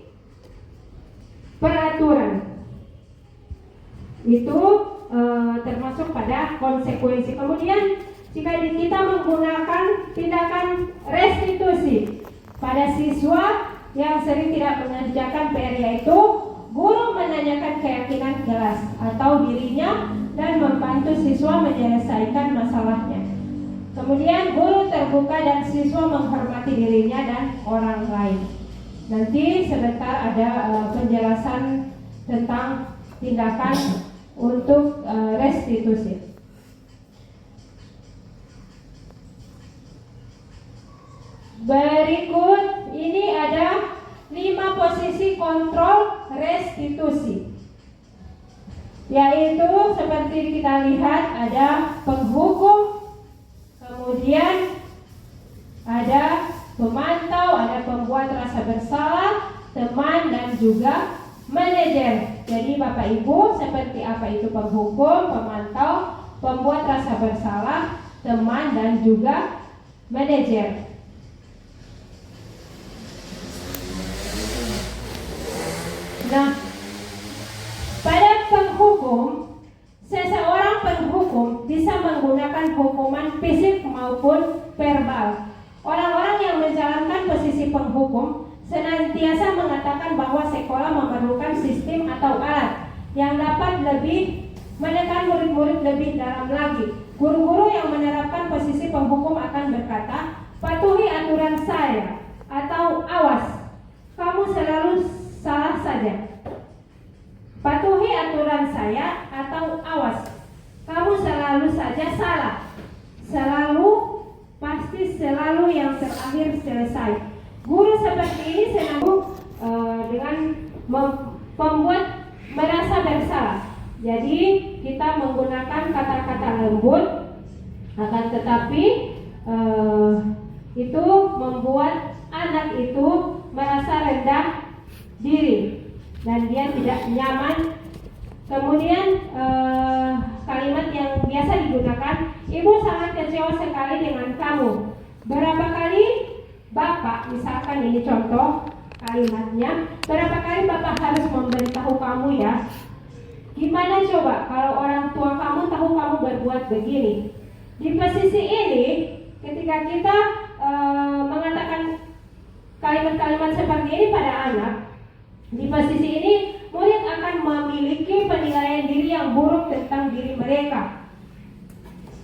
peraturan. Itu termasuk pada konsekuensi. Kemudian jika kita menggunakan tindakan restitusi pada siswa yang sering tidak mengerjakan PR, yaitu guru menanyakan keyakinan kelas atau dirinya dan membantu siswa menyelesaikan masalahnya. Kemudian guru terbuka dan siswa menghormati dirinya dan orang lain. Nanti sebentar ada penjelasan tentang tindakan untuk restitusi. Berikut ini ada 5 posisi kontrol restitusi, yaitu seperti kita lihat ada penghukum, kemudian ada pemantau, ada pembuat rasa bersalah, teman, dan juga manajer. Jadi Bapak Ibu, seperti apa itu penghukum, pemantau, pembuat rasa bersalah, teman, dan juga manajer. Nah, pada penghukum, seseorang penghukum bisa menggunakan hukuman fisik maupun verbal. Orang-orang yang menjalankan posisi penghukum senantiasa mengatakan bahwa sekolah memerlukan sistem atau alat yang dapat lebih menekan murid-murid lebih dalam lagi. Guru-guru yang menerapkan posisi penghukum akan berkata, patuhi aturan saya, atau awas, kamu selalu salah saja. Patuhi aturan saya, atau awas, kamu selalu saja salah. Selalu, pasti selalu yang terakhir selesai. Guru seperti ini senang dengan membuat merasa bersalah. Jadi kita menggunakan kata-kata lembut, akan tetapi itu membuat anak itu merasa rendah diri dan dia tidak nyaman. Kemudian kalimat yang biasa digunakan, ibu sangat kecewa sekali dengan kamu. Berapa kali Bapak, misalkan ini contoh kalimatnya, berapa kali Bapak harus memberitahu kamu ya? Gimana coba kalau orang tua kamu tahu kamu berbuat begini? Di posisi ini, ketika kita mengatakan kalimat-kalimat seperti ini pada anak, di posisi ini murid akan memiliki penilaian diri yang buruk tentang diri mereka.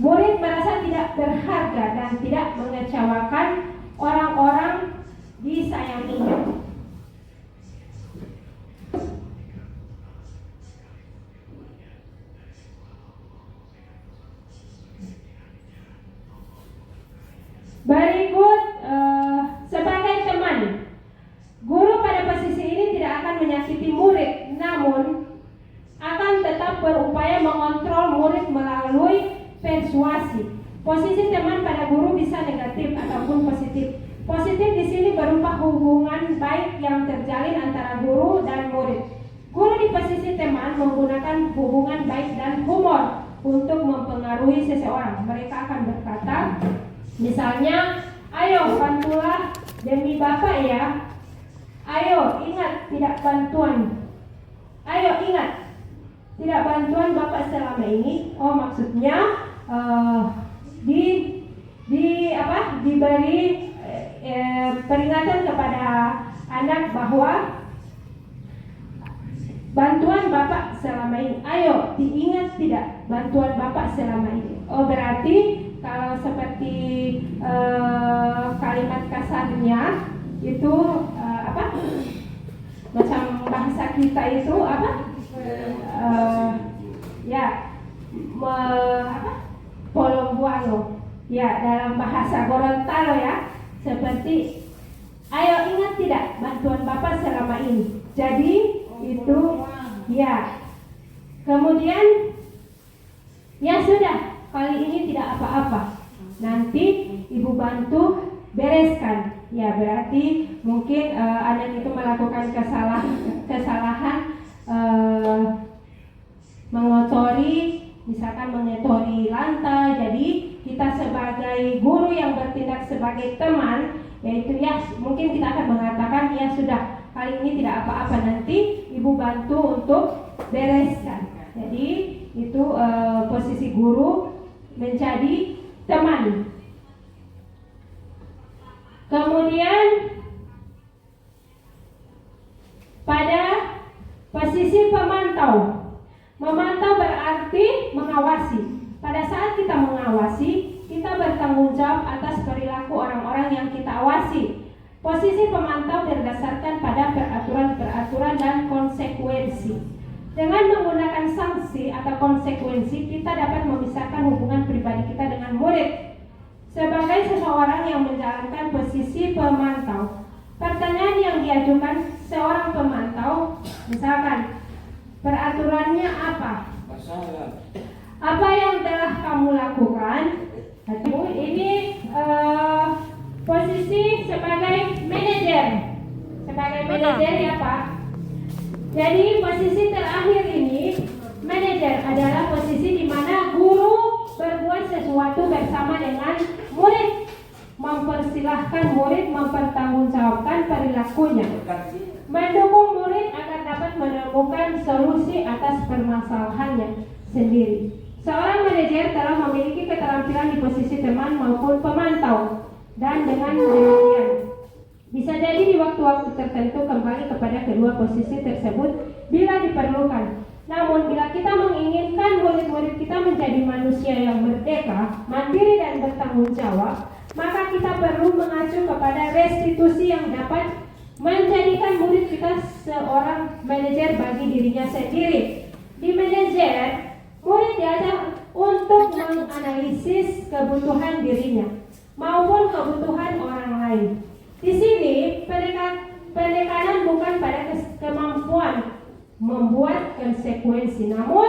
Murid merasa tidak berharga dan tidak mengecewakan orang-orang disayanginya. Berikut sebagai teman, guru pada posisi ini tidak akan menyakiti murid, namun akan tetap berupaya mengontrol murid melalui persuasi. Posisi teman pada guru bisa negatif ataupun positif. Positif di sini berupa hubungan baik yang terjalin antara guru dan murid. Guru di posisi teman teman menggunakan hubungan baik dan humor untuk mempengaruhi seseorang. Mereka akan berkata, misalnya, ayo bantulah demi Bapak ya. Ayo ingat tidak bantuan. Ayo ingat tidak bantuan Bapak selama ini. Oh, maksudnya diberi peringatan kepada anak bahwa bantuan Bapak selama ini. Ayo diingat tidak bantuan Bapak selama ini. Oh, berarti kalau seperti kalimat kasarnya itu macam bahasa kita itu polong bualo. Ya, dalam bahasa Gorontalo ya, seperti ayo ingat tidak bantuan Bapak selama ini. Jadi itu ya. Kemudian ya sudah, kali ini tidak apa-apa. Nanti Ibu bantu bereskan. Ya, berarti mungkin anak itu melakukan kesalahan misalkan mengotori lantai. Jadi kita sebagai guru yang bertindak sebagai teman, yaitu ya mungkin kita akan mengatakan ya sudah, kali ini tidak apa-apa, nanti Ibu bantu untuk bereskan. Jadi itu posisi guru menjadi teman. Kemudian pada posisi pemantau. Memantau berarti mengawasi. Pada saat kita mengawasi, kita bertanggung jawab atas perilaku orang-orang yang kita awasi. Posisi pemantau berdasarkan pada peraturan-peraturan dan konsekuensi. Dengan menggunakan sanksi atau konsekuensi, kita dapat memisahkan hubungan pribadi kita dengan murid. Sebagai seseorang yang menjalankan posisi pemantau, pertanyaan yang diajukan seorang pemantau, misalkan, peraturannya apa? Apa yang telah kamu lakukan? Ini posisi sebagai manajer. Sebagai manajer ya Pak. Jadi posisi terakhir ini, manajer adalah posisi di mana guru berbuat sesuatu bersama dengan murid, mempersilahkan murid mempertanggungjawabkan perilakunya, mendukung murid agar dapat menemukan solusi atas permasalahannya sendiri. Seorang manajer telah memiliki keterampilan di posisi teman maupun pemantau, dan dengan demikian bisa jadi di waktu-waktu tertentu kembali kepada kedua posisi tersebut bila diperlukan. Namun bila kita menginginkan murid-murid kita menjadi manusia yang merdeka, mandiri dan bertanggung jawab, maka kita perlu mengacu kepada restitusi yang dapat menjadikan murid kita seorang manajer bagi dirinya sendiri. Di manajer, murid diajak untuk menganalisis kebutuhan dirinya maupun kebutuhan orang lain. Di sini penekanan bukan pada kemampuan membuat konsekuensi, namun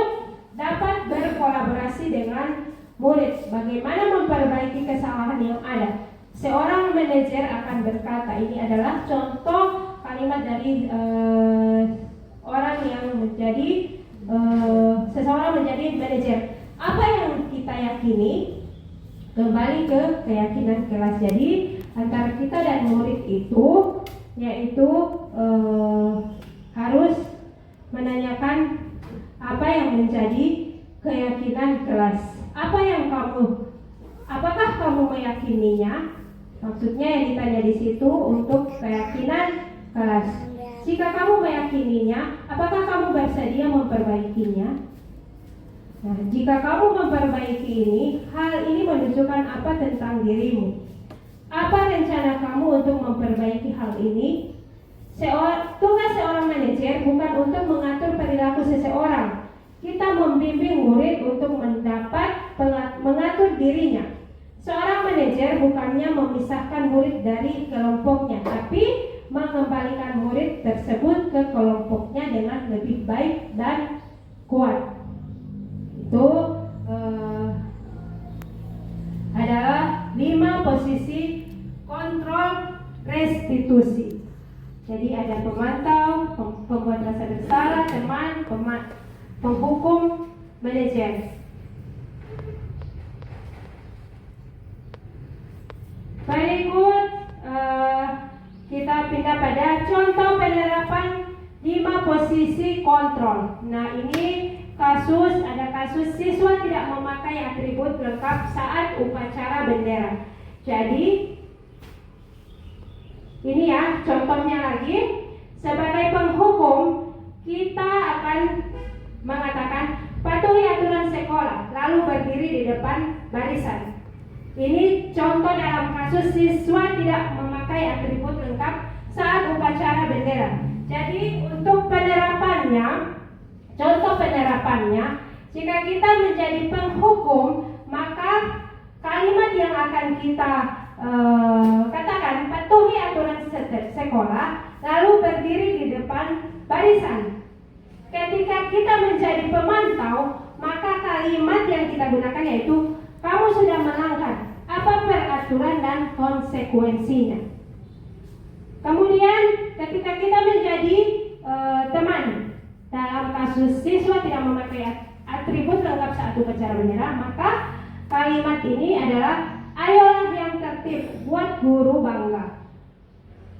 dapat berkolaborasi dengan murid bagaimana memperbaiki kesalahan yang ada. Seorang manajer akan berkata, ini adalah contoh kalimat dari orang yang menjadi seseorang menjadi manajer. Apa yang kita yakini? Kembali ke keyakinan kelas. Jadi antara kita dan murid itu yaitu harus menanyakan apa yang menjadi keyakinan kelas. Apakah kamu meyakininya? Maksudnya yang ditanya di situ untuk keyakinan kelas. Jika kamu meyakininya, apakah kamu bersedia memperbaikinya? Nah, jika kamu memperbaiki ini, hal ini menunjukkan apa tentang dirimu? Apa rencana kamu untuk memperbaiki hal ini? Tugas seorang manajer bukan untuk mengatur perilaku seseorang. Kita membimbing murid untuk mengatur dirinya. Seorang manajer bukannya memisahkan murid dari kelompoknya, tapi mengembalikan murid tersebut ke kelompoknya dengan lebih baik dan kuat. Itu adalah 5 posisi kontrol restitusi. Jadi ada pemantau, pembuat rasa bersalah, teman, penghukum manajer. Berikut kita pindah pada contoh penerapan 5 posisi kontrol. Nah, ini ada kasus siswa tidak memakai atribut lengkap saat upacara bendera. Jadi ini ya contohnya lagi. Sebagai penghukum, kita akan mengatakan patuhi aturan sekolah, lalu berdiri di depan barisan. Ini contoh dalam kasus siswa tidak memakai atribut lengkap saat upacara bendera. Jadi untuk penerapannya, contoh penerapannya, jika kita menjadi penghukum, maka kalimat yang akan kita katakan patuhi aturan sekolah, lalu berdiri di depan barisan. Ketika kita menjadi pemantau, maka kalimat yang kita gunakan yaitu kamu sudah melanggar apa peraturan dan konsekuensinya. Kemudian ketika kita menjadi teman dalam kasus siswa tidak memakai atribut lengkap saat upacara bendera, maka kalimat ini adalah ayolah yang tertib, buat guru bangga.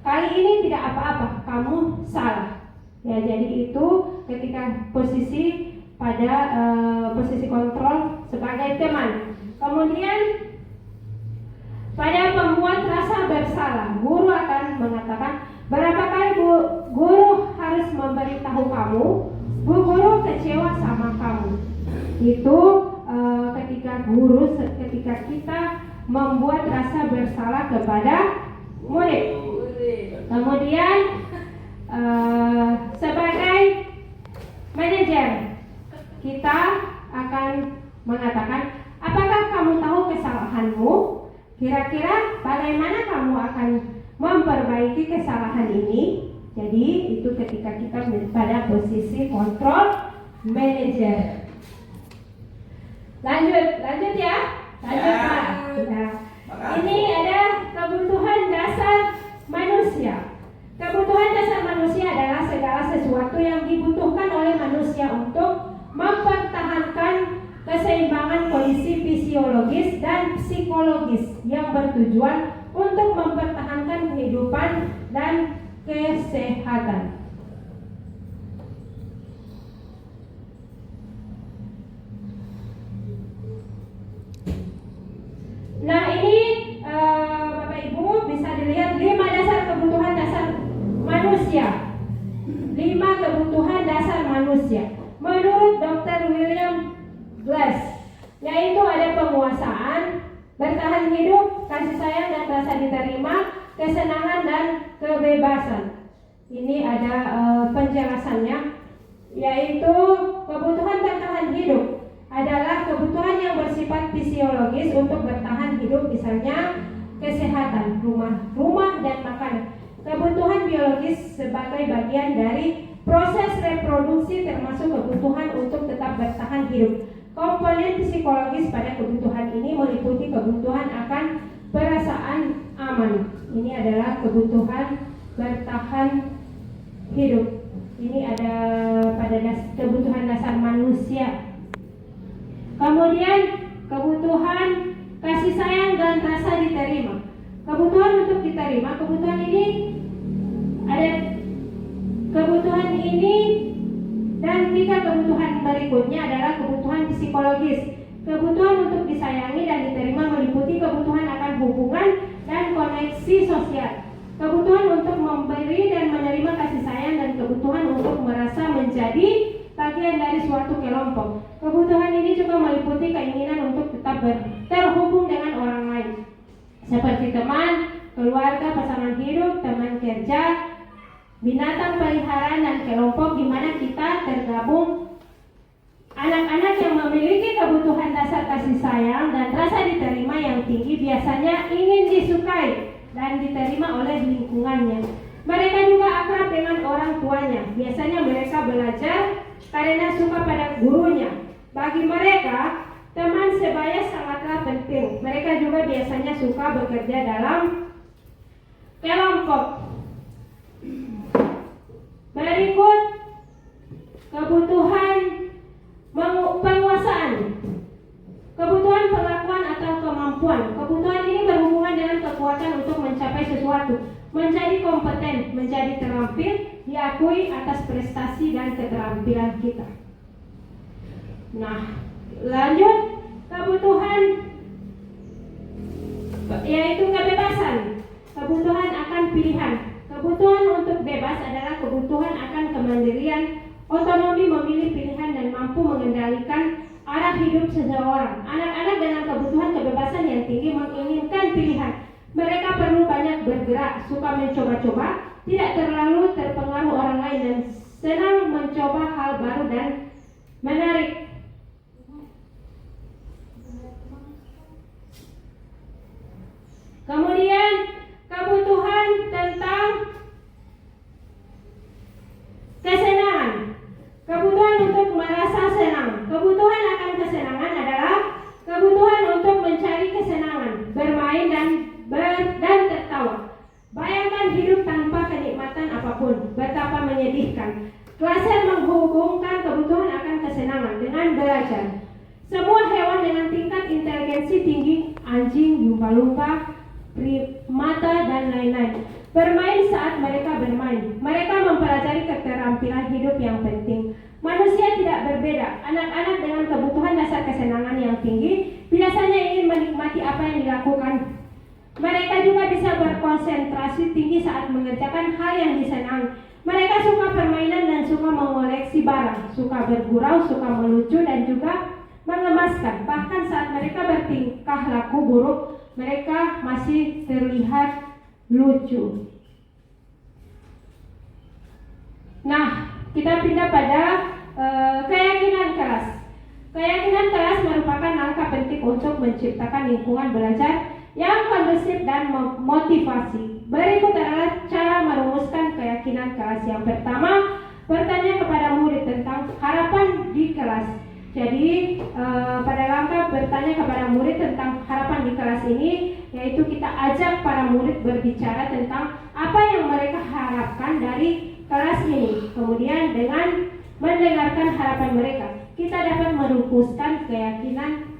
Kali ini tidak apa-apa, kamu salah. Ya, jadi itu ketika posisi pada posisi kontrol sebagai teman. Kemudian pada pembuat rasa bersalah, guru akan mengatakan berapa kali guru harus memberitahu kamu, bu guru kecewa sama kamu. Itu ketika kita membuat rasa bersalah kepada murid. Kemudian sebagai manajer, kita akan mengatakan apakah kamu tahu kesalahanmu? Kira-kira bagaimana kamu akan memperbaiki kesalahan ini? Jadi itu ketika kita pada posisi kontrol manajer. Lanjut ya. Pak. Nah, ini ada kebutuhan dasar manusia. Kebutuhan dasar manusia adalah segala sesuatu yang dibutuhkan oleh manusia untuk mempertahankan keseimbangan kondisi fisiologis dan psikologis yang bertujuan untuk mempertahankan kehidupan dan kesehatan. Nah, ini Bapak Ibu bisa dilihat 5 dasar kebutuhan dasar manusia. 5 kebutuhan dasar manusia menurut Dr. William Glass, yaitu ada penguasaan, bertahan hidup, kasih sayang dan rasa diterima, kesenangan dan kebebasan. Ini ada penjelasannya, yaitu kebutuhan bertahan hidup adalah kebutuhan yang bersifat fisiologis untuk bertahan hidup, misalnya kesehatan, rumah dan makanan. Kebutuhan biologis sebagai bagian dari proses reproduksi termasuk kebutuhan untuk tetap bertahan hidup. Komponen psikologis pada kebutuhan ini meliputi kebutuhan akan perasaan aman. Ini adalah kebutuhan bertahan hidup. Ini ada pada kebutuhan dasar manusia. Kemudian kebutuhan kasih sayang dan rasa diterima. Kebutuhan untuk diterima, kebutuhan ini ada kebutuhan ini dan 3 kebutuhan berikutnya adalah kebutuhan psikologis. Kebutuhan untuk disayangi dan diterima meliputi kebutuhan akan hubungan dan koneksi sosial. Kebutuhan untuk memberi dan menerima kasih sayang dan kebutuhan untuk merasa menjadi bagian dari suatu kelompok. Kebutuhan ini juga meliputi keinginan untuk tetap terhubung dengan orang lain, seperti teman, keluarga, pasangan hidup, teman kerja, binatang peliharaan dan kelompok di mana kita tergabung. Anak-anak yang memiliki kebutuhan dasar kasih sayang dan rasa diterima yang tinggi biasanya ingin disukai dan diterima oleh lingkungannya. Mereka juga akrab dengan orang tuanya. Biasanya mereka belajar karena suka pada gurunya. Bagi mereka, teman sebaya sangatlah penting. Mereka juga biasanya suka bekerja dalam kelompok. Berikut kebutuhan kompeten menjadi terampil, diakui atas prestasi dan keterampilan kita. Nah, lanjut kebutuhan, yaitu kebebasan. Kebutuhan akan pilihan. Kebutuhan untuk bebas adalah kebutuhan akan kemandirian, otonomi memilih pilihan dan mampu mengendalikan arah hidup seseorang. Anak-anak dengan kebutuhan kebebasan yang tinggi menginginkan pilihan. Mereka perlu banyak bergerak, suka mencoba-coba, tidak terlalu terpengaruh orang lain, dan senang mencoba hal baru dan menarik. Kemudian kebutuhan tentang kesenangan. Kebutuhan untuk merasa senang. Kebutuhan akan kesenangan adalah kebutuhan untuk mencari kesenangan, bermain dan tertawa. Bayangkan hidup tanpa kenikmatan apapun, betapa menyedihkan. Glasser menghubungkan kebutuhan akan kesenangan dengan belajar. Semua hewan dengan tingkat inteligensi tinggi, anjing, lumba-lumba, primata, dan lain-lain, bermain saat mereka bermain. Mereka mempelajari keterampilan hidup yang penting. Manusia tidak berbeda. Anak-anak dengan kebutuhan dasar kesenangan yang tinggi biasanya ingin menikmati apa yang dilakukan. Mereka juga bisa berkonsentrasi tinggi saat mengerjakan hal yang disenangi. Mereka suka permainan dan suka mengoleksi barang, suka bergurau, suka melucu, dan juga mengemaskan. Bahkan saat mereka bertingkah laku buruk, mereka masih terlihat lucu. Nah, kita pindah pada keyakinan keras. Keyakinan keras merupakan langkah penting untuk menciptakan lingkungan belajar yang kondusif dan memotivasi. Berikut adalah cara merumuskan keyakinan keras. Yang pertama, bertanya kepada murid tentang harapan di kelas. Jadi pada langkah bertanya kepada murid tentang harapan di kelas ini, yaitu kita ajak para murid berbicara tentang apa yang mereka harapkan dari kelas ini. Kemudian dengan mendengarkan harapan mereka, kita dapat merumuskan keyakinan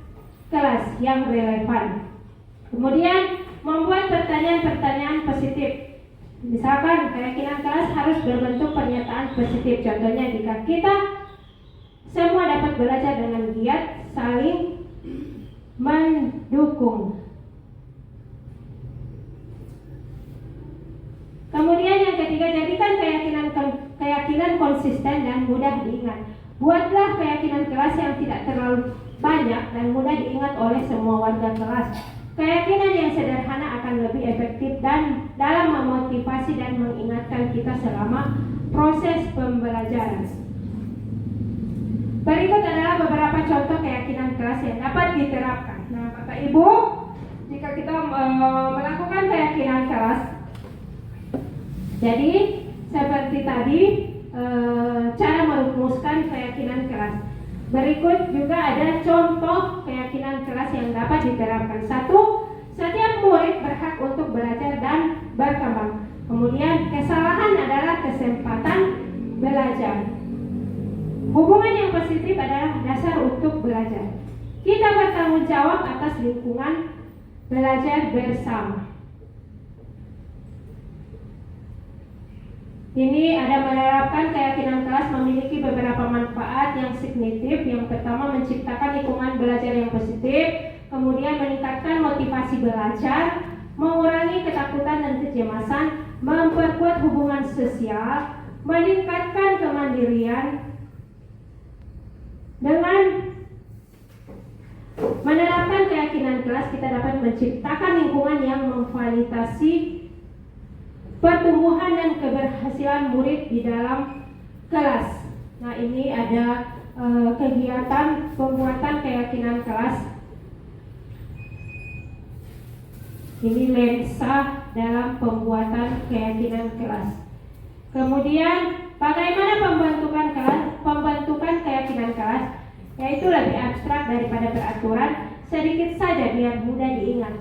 kelas yang relevan. Kemudian membuat pertanyaan-pertanyaan positif. Misalkan keyakinan kelas harus berbentuk pernyataan positif. Contohnya, jika kita semua dapat belajar dengan giat, saling mendukung. Kemudian yang ketiga, jadikan keyakinan konsisten dan mudah diingat. Buatlah keyakinan kelas yang tidak terlalu banyak dan mudah diingat oleh semua warga kelas. Keyakinan yang sederhana akan lebih efektif dan dalam memotivasi dan mengingatkan kita selama proses pembelajaran. Berikut adalah beberapa contoh keyakinan kelas yang dapat diterapkan. Nah, Bapak Ibu, jika kita melakukan keyakinan kelas, jadi seperti tadi cara merumuskan keyakinan kelas. Berikut juga ada contoh keyakinan kelas yang dapat diterapkan. 1. Setiap murid berhak untuk belajar dan berkembang. Kemudian, kesalahan adalah kesempatan belajar. Hubungan yang positif adalah dasar untuk belajar. Kita bertanggung jawab atas lingkungan belajar bersama. Ini ada menerapkan keyakinan kelas memiliki beberapa manfaat yang signifikan. Yang pertama, menciptakan lingkungan belajar yang positif, kemudian meningkatkan motivasi belajar, mengurangi ketakutan dan kecemasan, memperkuat hubungan sosial, meningkatkan kemandirian. Dengan menerapkan keyakinan kelas, kita dapat menciptakan lingkungan yang memfasilitasi pertumbuhan dan keberhasilan murid di dalam kelas. Nah, ini ada kegiatan pembuatan keyakinan kelas. Ini lensa dalam pembuatan keyakinan kelas. Kemudian, bagaimana pembentukan keyakinan kelas? Yaitu lebih abstrak daripada peraturan, sedikit saja biar mudah diingat.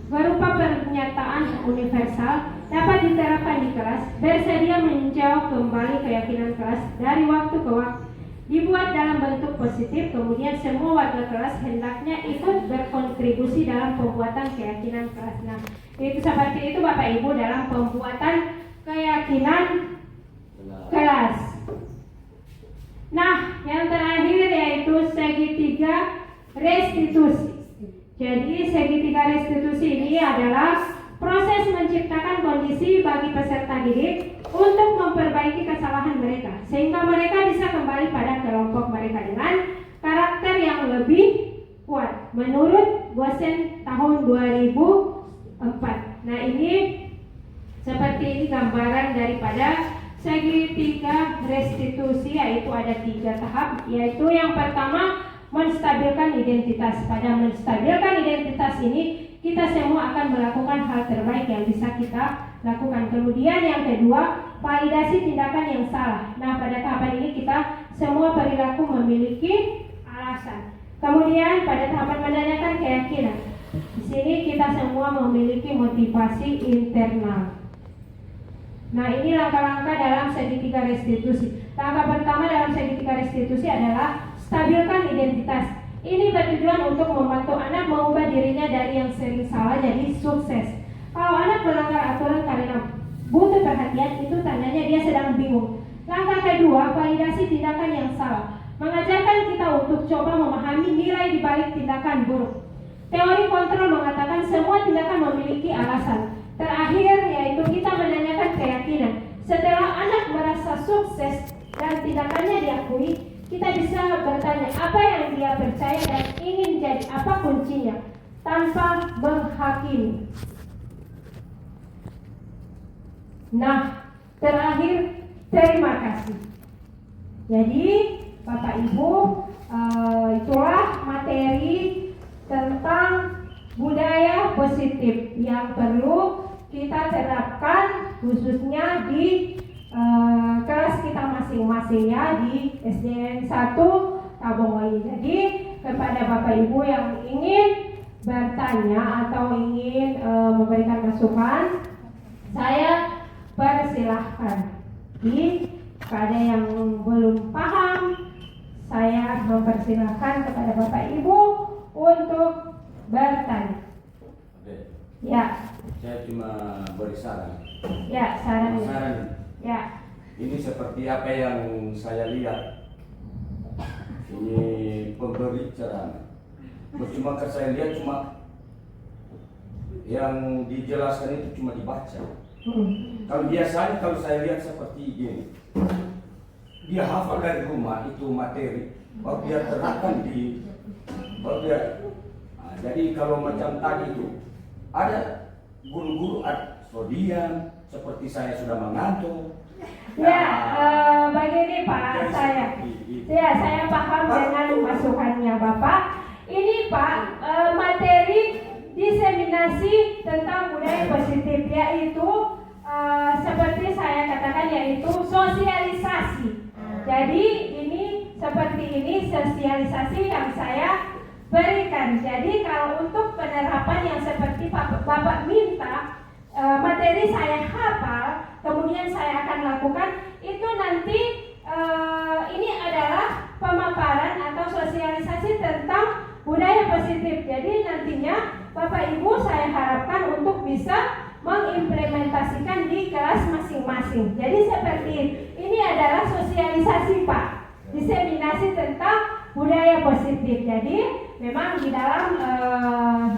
Berupa pernyataan universal, dapat diterapkan di kelas, bersedia meninjau kembali keyakinan kelas dari waktu ke waktu, dibuat dalam bentuk positif, kemudian semua warga kelas hendaknya ikut berkontribusi dalam pembuatan keyakinan kelas. Nah, itu seperti itu Bapak Ibu dalam pembuatan keyakinan kelas. Nah, yang terakhir yaitu segitiga restitusi. Jadi segitiga restitusi ini adalah proses menciptakan kondisi bagi peserta didik untuk memperbaiki kesalahan mereka sehingga mereka bisa kembali pada kelompok mereka dengan karakter yang lebih kuat menurut Gosen tahun 2004. Nah, ini seperti ini gambaran daripada segitiga restitusi, yaitu ada 3 tahap, yaitu yang pertama menstabilkan identitas. Pada menstabilkan identitas ini kita semua akan melakukan hal terbaik yang bisa kita lakukan. Kemudian yang kedua, validasi tindakan yang salah. Nah, pada tahapan ini kita semua perilaku memiliki alasan. Kemudian pada tahapan menanyakan keyakinan. Di sini kita semua memiliki motivasi internal. Nah, ini langkah-langkah dalam segitiga restitusi. Langkah pertama dalam segitiga restitusi adalah stabilkan identitas. Ini bertujuan untuk membantu anak mengubah dirinya dari yang sering salah jadi sukses. Kalau anak melanggar aturan karena butuh perhatian, itu tandanya dia sedang bingung. Langkah kedua, validasi tindakan yang salah. Mengajarkan kita untuk coba memahami nilai di balik tindakan buruk. Teori kontrol mengatakan semua tindakan memiliki alasan. Terakhir yaitu kita menanyakan keyakinan. Setelah anak merasa sukses dan tindakannya diakui, kita bisa bertanya apa yang dia percaya dan ingin jadi apa kuncinya tanpa menghakimi. Nah, terakhir terima kasih. Jadi Bapak Ibu, itulah materi tentang budaya positif yang perlu kita terapkan khususnya di kelas kita masing-masing ya, di SDN 1 Tabongwali. Jadi kepada Bapak Ibu yang ingin bertanya atau ingin memberikan masukan, saya persilahkan. Pada yang belum paham, saya mempersilahkan kepada Bapak Ibu untuk bertanya. Oke. Ya. Saya cuma beri saran. Ya, saran. Saran. Ya. Ini seperti apa yang saya lihat. Ini pemberitaan. Cuma saya lihat cuma yang dijelaskan itu cuma dibaca. Kalau biasanya kalau saya lihat seperti ini, dia hafal dari rumah itu materi, baru dia terapkan di, baru dia. Nah, jadi kalau macam tadi itu ada guru-guru diam seperti saya sudah mengantuk. Ya, begini Pak, saya paham dengan masukannya Bapak. Ini Pak, materi diseminasi tentang budaya positif, yaitu seperti saya katakan yaitu sosialisasi. Jadi ini seperti ini sosialisasi yang saya berikan. Jadi kalau untuk penerapan yang seperti Bapak minta, materi saya hafal, kemudian saya akan lakukan, itu nanti ini adalah pemaparan atau sosialisasi tentang budaya positif. Jadi nantinya Bapak Ibu saya harapkan untuk bisa mengimplementasikan di kelas masing-masing. Jadi seperti ini adalah sosialisasi Pak, diseminasi tentang budaya positif. Jadi memang di dalam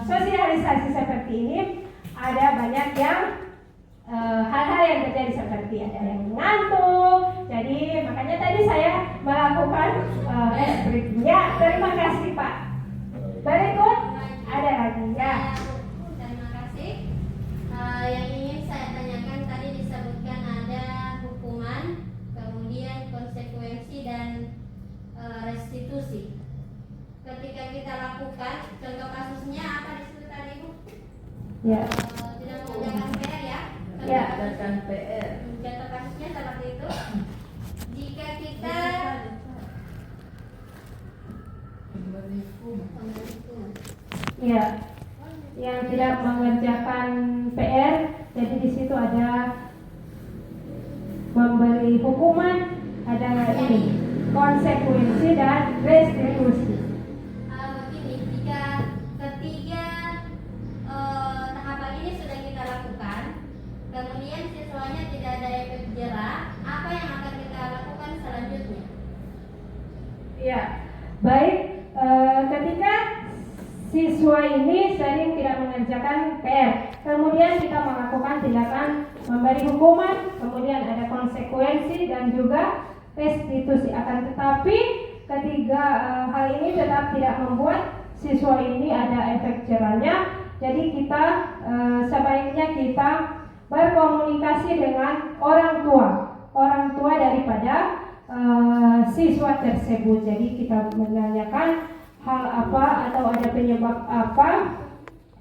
sosialisasi seperti ini ada banyak yang hal-hal yang terjadi seperti ada yang ngantuk. Jadi makanya tadi saya melakukan ya, terima kasih Pak. Berikut ada lagi ya. Terima kasih. Yang ingin saya tanyakan tadi disebutkan ada hukuman, kemudian konsekuensi dan restitusi. Ketika kita lakukan, contoh kasusnya apa disebut tadi Bu? Ya. Tidak mengerjakan PR ya? Ya. Mengerjakan PR. Contoh kasusnya seperti itu. Jika kita Ya, yang tidak mengerjakan PR, jadi di situ ada memberi hukuman, ada ini konsekuensi dan restitusi. begini, jika ketiga tahapan ini sudah kita lakukan, kemudian siswanya tidak ada jerak, apa yang akan kita lakukan selanjutnya? Ya, baik. Ketika siswa ini sering tidak mengerjakan PR, kemudian kita melakukan tindakan memberi hukuman, kemudian ada konsekuensi dan juga restitusi. Akan tetapi ketiga hal ini tetap tidak membuat siswa ini ada efek jerahnya. Jadi kita sebaiknya kita berkomunikasi dengan orang tua daripada siswa tersebut. Jadi kita menanyakan hal apa atau ada penyebab apa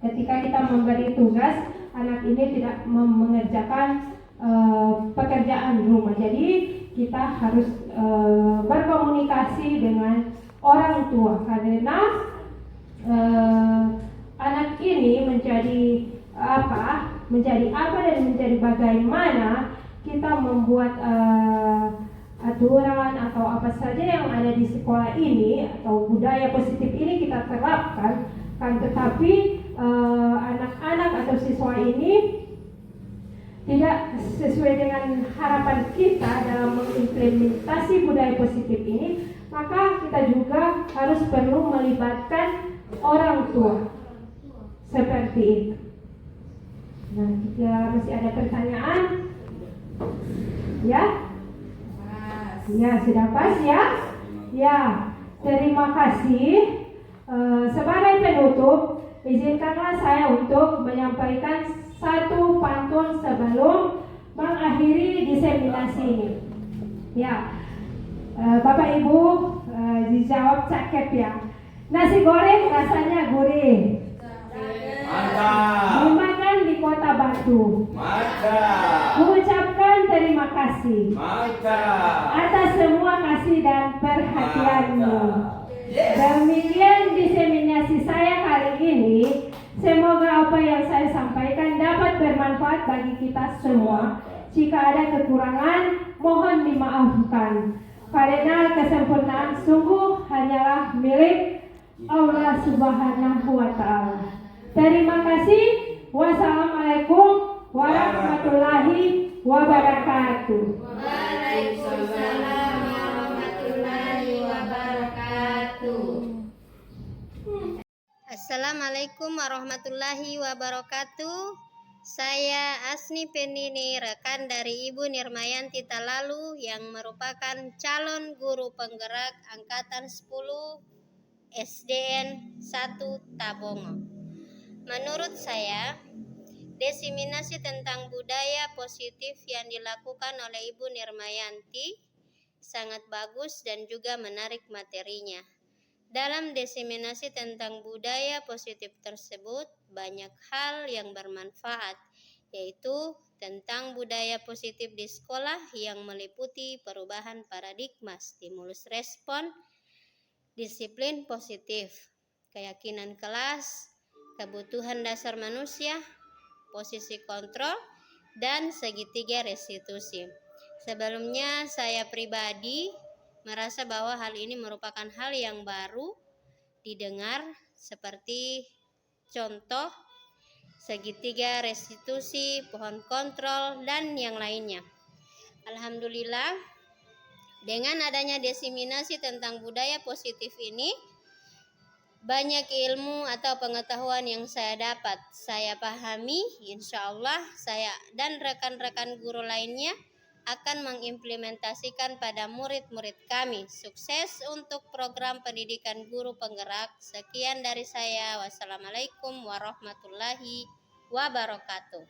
ketika kita memberi tugas anak ini tidak mengerjakan pekerjaan rumah. Jadi kita harus berkomunikasi dengan orang tua karena anak ini menjadi apa dan menjadi bagaimana kita membuat aturan atau apa saja yang ada di sekolah ini atau budaya positif ini kita terapkan, kan tetapi anak-anak atau siswa ini tidak sesuai dengan harapan kita dalam mengimplementasi budaya positif ini, maka kita juga harus perlu melibatkan orang tua seperti itu. Nah, jika masih ada pertanyaan, ya? Ya, sudah pas ya? Ya, terima kasih. Sebagai penutup, izinkanlah saya untuk menyampaikan satu pantun sebelum mengakhiri diseminasi ini. Ya, Bapak Ibu dijawab cakep ya. Nasi goreng rasanya gurih. Mantap. Dimakan di Kota Batu. Mantap. Mengucapkan terima kasih Mantap. atas semua kasih dan perhatianmu. Yes. Demikian diseminasi saya kali ini. Semoga apa yang saya sampaikan dapat bermanfaat bagi kita semua. Jika ada kekurangan, mohon dimaafkan. Karena kesempurnaan sungguh hanyalah milik Allah Subhanahu wa Ta'ala. Terima kasih. Wassalamualaikum warahmatullahi wabarakatuh. Waalaikumsalam warahmatullahi wabarakatuh. Assalamualaikum warahmatullahi wabarakatuh. Saya Asni Penini, rekan dari Ibu Nirmayanti Talalu yang merupakan calon guru penggerak angkatan 10 SDN 1 Tabongo. Menurut saya, diseminasi tentang budaya positif yang dilakukan oleh Ibu Nirmayanti sangat bagus dan juga menarik materinya. Dalam diseminasi tentang budaya positif tersebut, banyak hal yang bermanfaat, yaitu tentang budaya positif di sekolah yang meliputi perubahan paradigma, stimulus respon, disiplin positif, keyakinan kelas, kebutuhan dasar manusia, posisi kontrol, dan segitiga restitusi. Sebelumnya saya pribadi merasa bahwa hal ini merupakan hal yang baru didengar, seperti contoh segitiga restitusi, pohon kontrol, dan yang lainnya. Alhamdulillah, dengan adanya diseminasi tentang budaya positif ini, banyak ilmu atau pengetahuan yang saya dapat, saya pahami. Insya Allah saya dan rekan-rekan guru lainnya akan mengimplementasikan pada murid-murid kami. Sukses untuk program pendidikan guru penggerak. Sekian dari saya. Wassalamualaikum warahmatullahi wabarakatuh.